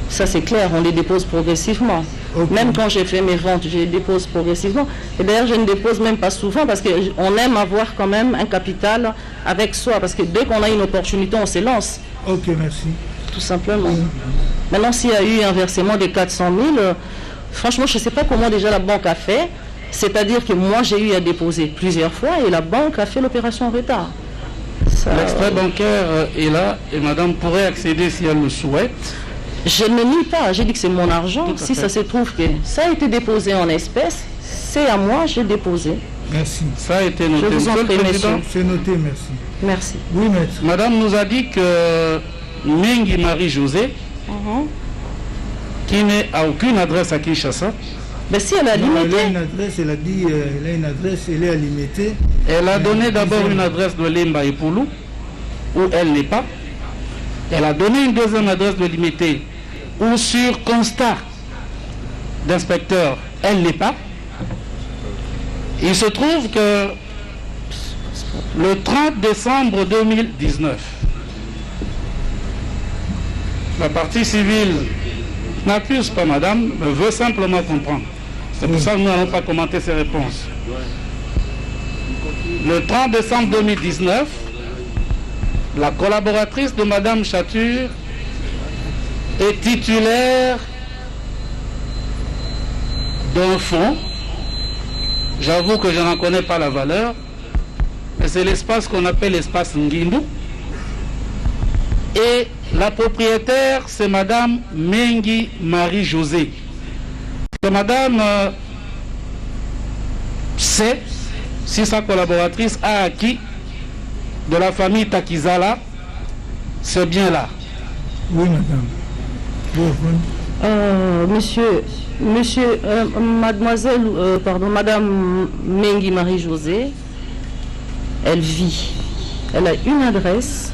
Ça c'est clair, on les dépose progressivement. Okay. Même quand j'ai fait mes ventes, je les dépose progressivement. Et d'ailleurs, je ne dépose même pas souvent parce qu'on aime avoir quand même un capital avec soi. Parce que dès qu'on a une opportunité, on se lance. Ok, merci. Tout simplement. Maintenant, s'il y a eu un versement de 400 000, franchement, je ne sais pas comment déjà la banque a fait. C'est-à-dire que moi, j'ai eu à déposer plusieurs fois et la banque a fait l'opération en retard. L'extrait bancaire est là et madame pourrait accéder si elle le souhaite. Je ne nie pas, j'ai dit que c'est mon argent. Si ça se trouve que ça a été déposé en espèces, c'est à moi, j'ai déposé. Merci. Ça a été noté. Je vous en prie, monsieur. C'est noté, merci. Merci. Oui, maître. Madame nous a dit que Mengi Marie-Josée, qui n'est à aucune adresse à Kinshasa. Mais si elle a limité. Elle a une adresse, elle a dit, elle a une adresse, elle est à limiter. Elle a donné d'abord une adresse de Lemba et Poulou, où elle n'est pas. Elle a donné une deuxième adresse de limité, où sur constat d'inspecteur, elle n'est pas. Il se trouve que le 30 décembre 2019, la partie civile n'accuse pas madame, mais veut simplement comprendre. C'est pour ça que nous n'allons pas commenter ses réponses. Le 30 décembre 2019, la collaboratrice de madame Chature est titulaire d'un fonds. J'avoue que je n'en connais pas la valeur, mais c'est l'espace qu'on appelle l'espace Ngindou. Et la propriétaire, c'est madame Mengi Marie-Josée. Madame sait si sa collaboratrice a acquis de la famille Takizala ce bien-là. Oui, madame. Madame Mengi Marie-Josée, elle vit. Elle a une adresse.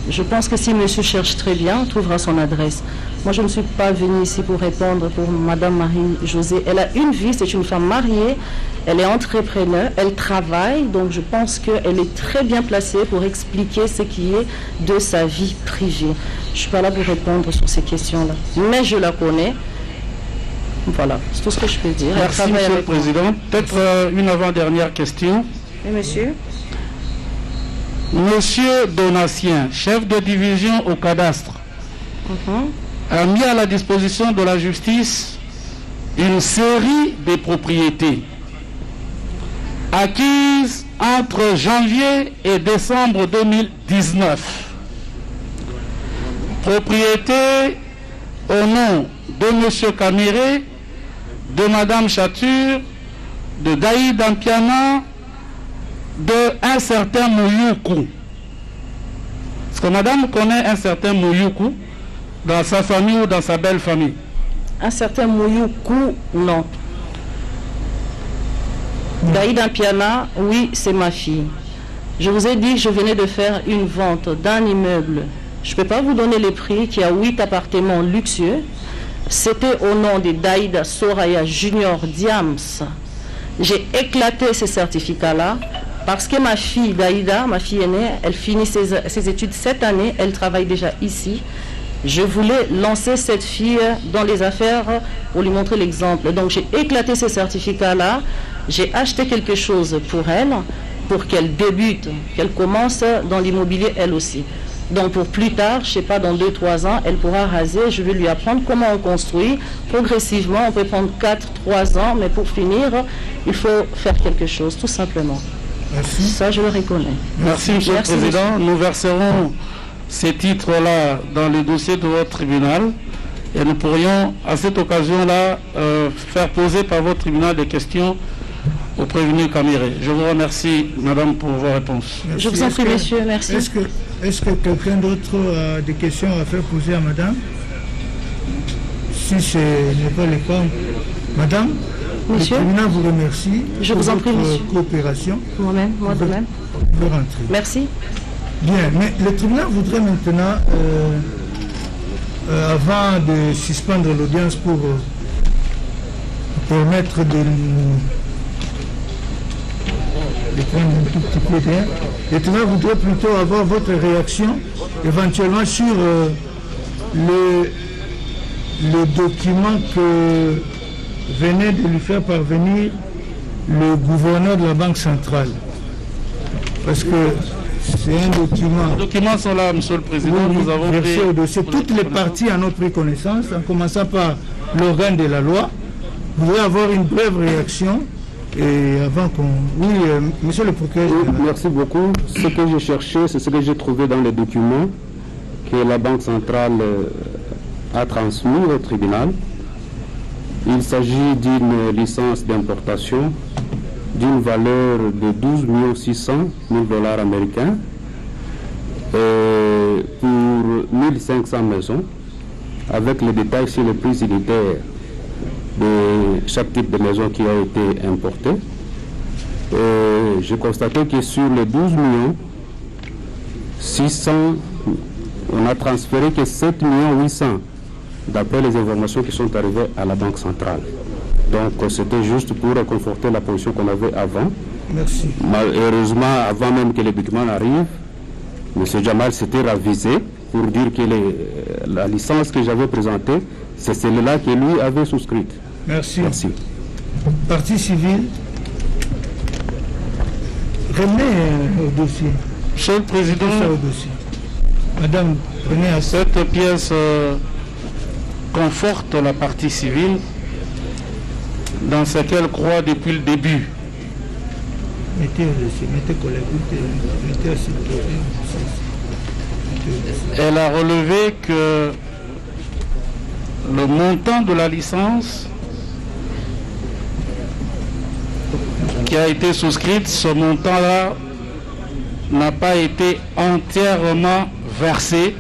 Je pense que si monsieur cherche très bien, on trouvera son adresse. Moi, je ne suis pas venue ici pour répondre pour madame Marie-Josée. Elle a une vie, c'est une femme mariée, elle est entrepreneur, elle travaille, donc je pense qu'elle est très bien placée pour expliquer ce qui est de sa vie privée. Je ne suis pas là pour répondre sur ces questions-là, mais je la connais. Voilà, c'est tout ce que je peux dire. Merci, Monsieur le Président. Peut-être une avant-dernière question. Et monsieur? Monsieur Donatien, chef de division au cadastre, a mis à la disposition de la justice une série de propriétés acquises entre janvier et décembre 2019. Propriétés au nom de M. Caméré, de Mme Chature, de Daïd Ampiana, de un certain Mouyoukou. Est-ce que Madame connaît un certain Mouyoukou dans sa famille ou dans sa belle famille? Un certain Mouyoukou, non. Daïd Ampiana, oui, c'est ma fille. Je vous ai dit que je venais de faire une vente d'un immeuble. Je ne peux pas vous donner les prix, qui a 8 appartements luxueux. C'était au nom de Daïda Soraya Junior Diams. J'ai éclaté ces certificats-là parce que ma fille Daïda, ma fille aînée, elle finit ses études cette année, elle travaille déjà ici. Je voulais lancer cette fille dans les affaires pour lui montrer l'exemple. Donc j'ai éclaté ces certificats-là, j'ai acheté quelque chose pour elle, pour qu'elle débute, qu'elle commence dans l'immobilier elle aussi. Donc pour plus tard, je ne sais pas, dans 2-3 ans, elle pourra raser, je vais lui apprendre comment on construit. Progressivement, on peut prendre 4-3 ans, mais pour finir, il faut faire quelque chose, tout simplement. Merci. Ça, je le reconnais. Merci, Monsieur le Président. Nous verserons ces titres-là dans le dossier de votre tribunal et nous pourrions, à cette occasion-là, faire poser par votre tribunal des questions au prévenu Caméré. Je vous remercie, Madame, pour vos réponses. Merci. Je vous en prie, Monsieur. Merci. Est-ce que quelqu'un d'autre a des questions à faire poser à Madame? Si ce n'est pas le cas, Madame, Monsieur, le tribunal vous remercie. Je vous en prie, monsieur. Coopération. Moi-même, moi de même. Vous pouvez rentrer. Merci. Bien, mais le tribunal voudrait maintenant, avant de suspendre l'audience pour permettre de prendre un tout petit peu d'air, le tribunal voudrait plutôt avoir votre réaction éventuellement sur le document que venait de lui faire parvenir le gouverneur de la Banque centrale. Parce que c'est un document... Les documents sont là, Monsieur le Président. Oui, nous avons versé pris au dossier. Toutes les parties en ont pris connaissance, en commençant par l'organe de la loi. Vous voulez avoir une brève réaction et avant qu'on... Oui, Monsieur le procureur. Merci beaucoup. Ce que j'ai cherché, c'est ce que j'ai trouvé dans les documents que la Banque centrale a transmis au tribunal. Il s'agit d'une licence d'importation d'une valeur de 12 600 000 $ américains pour 1500 maisons, avec les détails sur le prix unitaire de chaque type de maison qui a été importé. J'ai constaté que sur les 12 600 000, on a transféré que 7 800 000 d'après les informations qui sont arrivées à la Banque centrale. Donc c'était juste pour conforter la position qu'on avait avant. Merci. Malheureusement, avant même que les documents arrivent, M. Jamal s'était ravisé pour dire que la licence que j'avais présentée, c'est celle-là que lui avait souscrite. Merci. Merci. Partie civile, revenez au dossier. Monsieur le Président, au dossier. Madame, prenez à cette pièce conforte la partie civile dans ce qu'elle croit depuis le début. Mettez au dossier, mettez collègue, mettez assis. Elle a relevé que le montant de la licence qui a été souscrite, ce montant-là n'a pas été entièrement versé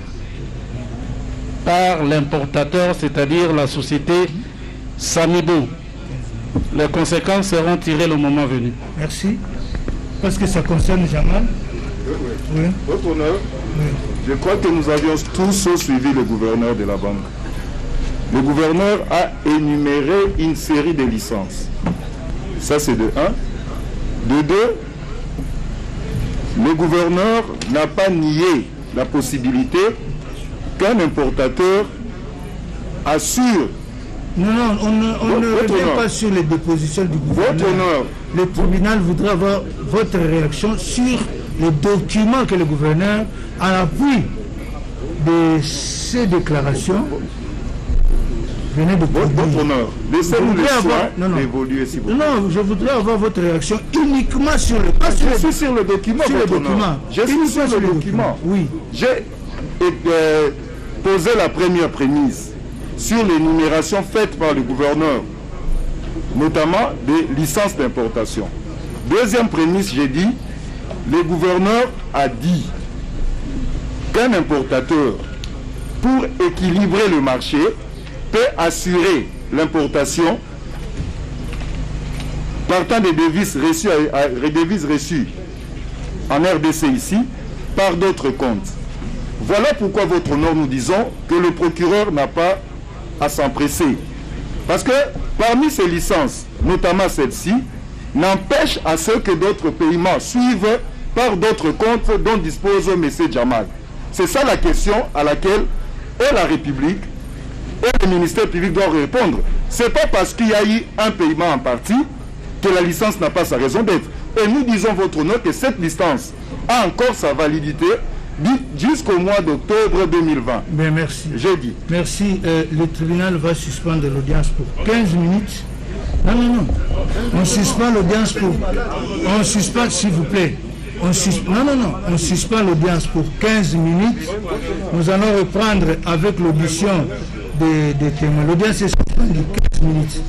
par l'importateur, c'est-à-dire la société Samibo. Les conséquences seront tirées le moment venu. Merci. Parce que ça concerne Jamal. Oui. Votre honneur, je crois que nous avions tous suivi le gouverneur de la banque. Le gouverneur a énuméré une série de licences. Ça, c'est de 1. De 2, le gouverneur n'a pas nié la possibilité qu'un importateur assure Non, on ne revient pas sur les dépositions du gouvernement. Votre honneur. Le tribunal voudrait avoir votre réaction sur les documents que le gouverneur, en appui de ces déclarations, venait de produire. Votre honneur, laissez-nous le soin d'évoluer si vous voulez. Non, je voudrais avoir votre réaction uniquement sur le document. Je suis sur le document, sur le document. Je suis sur le document. Oui. J'ai posé la première prémisse sur l'énumération faite par le gouverneur, notamment des licences d'importation. Deuxième prémisse, j'ai dit, le gouverneur a dit qu'un importateur, pour équilibrer le marché, peut assurer l'importation partant des devises reçues en RDC ici par d'autres comptes. Voilà pourquoi votre honneur, nous disons que le procureur n'a pas à s'empresser. Parce que parmi ces licences, notamment celle-ci, n'empêche à ce que d'autres paiements suivent par d'autres comptes dont dispose M. Jamal. C'est ça la question à laquelle et la République et le ministère public doivent répondre. Ce n'est pas parce qu'il y a eu un paiement en partie que la licence n'a pas sa raison d'être. Et nous disons votre honneur que cette licence a encore sa validité jusqu'au mois d'octobre 2020. Bien, merci. J'ai dit. Merci. Le tribunal va suspendre l'audience pour 15 minutes. Non. On suspend l'audience pour... On suspend, s'il vous plaît. On suspend l'audience pour 15 minutes. Nous allons reprendre avec l'audition des témoins. L'audience est suspendue 15 minutes.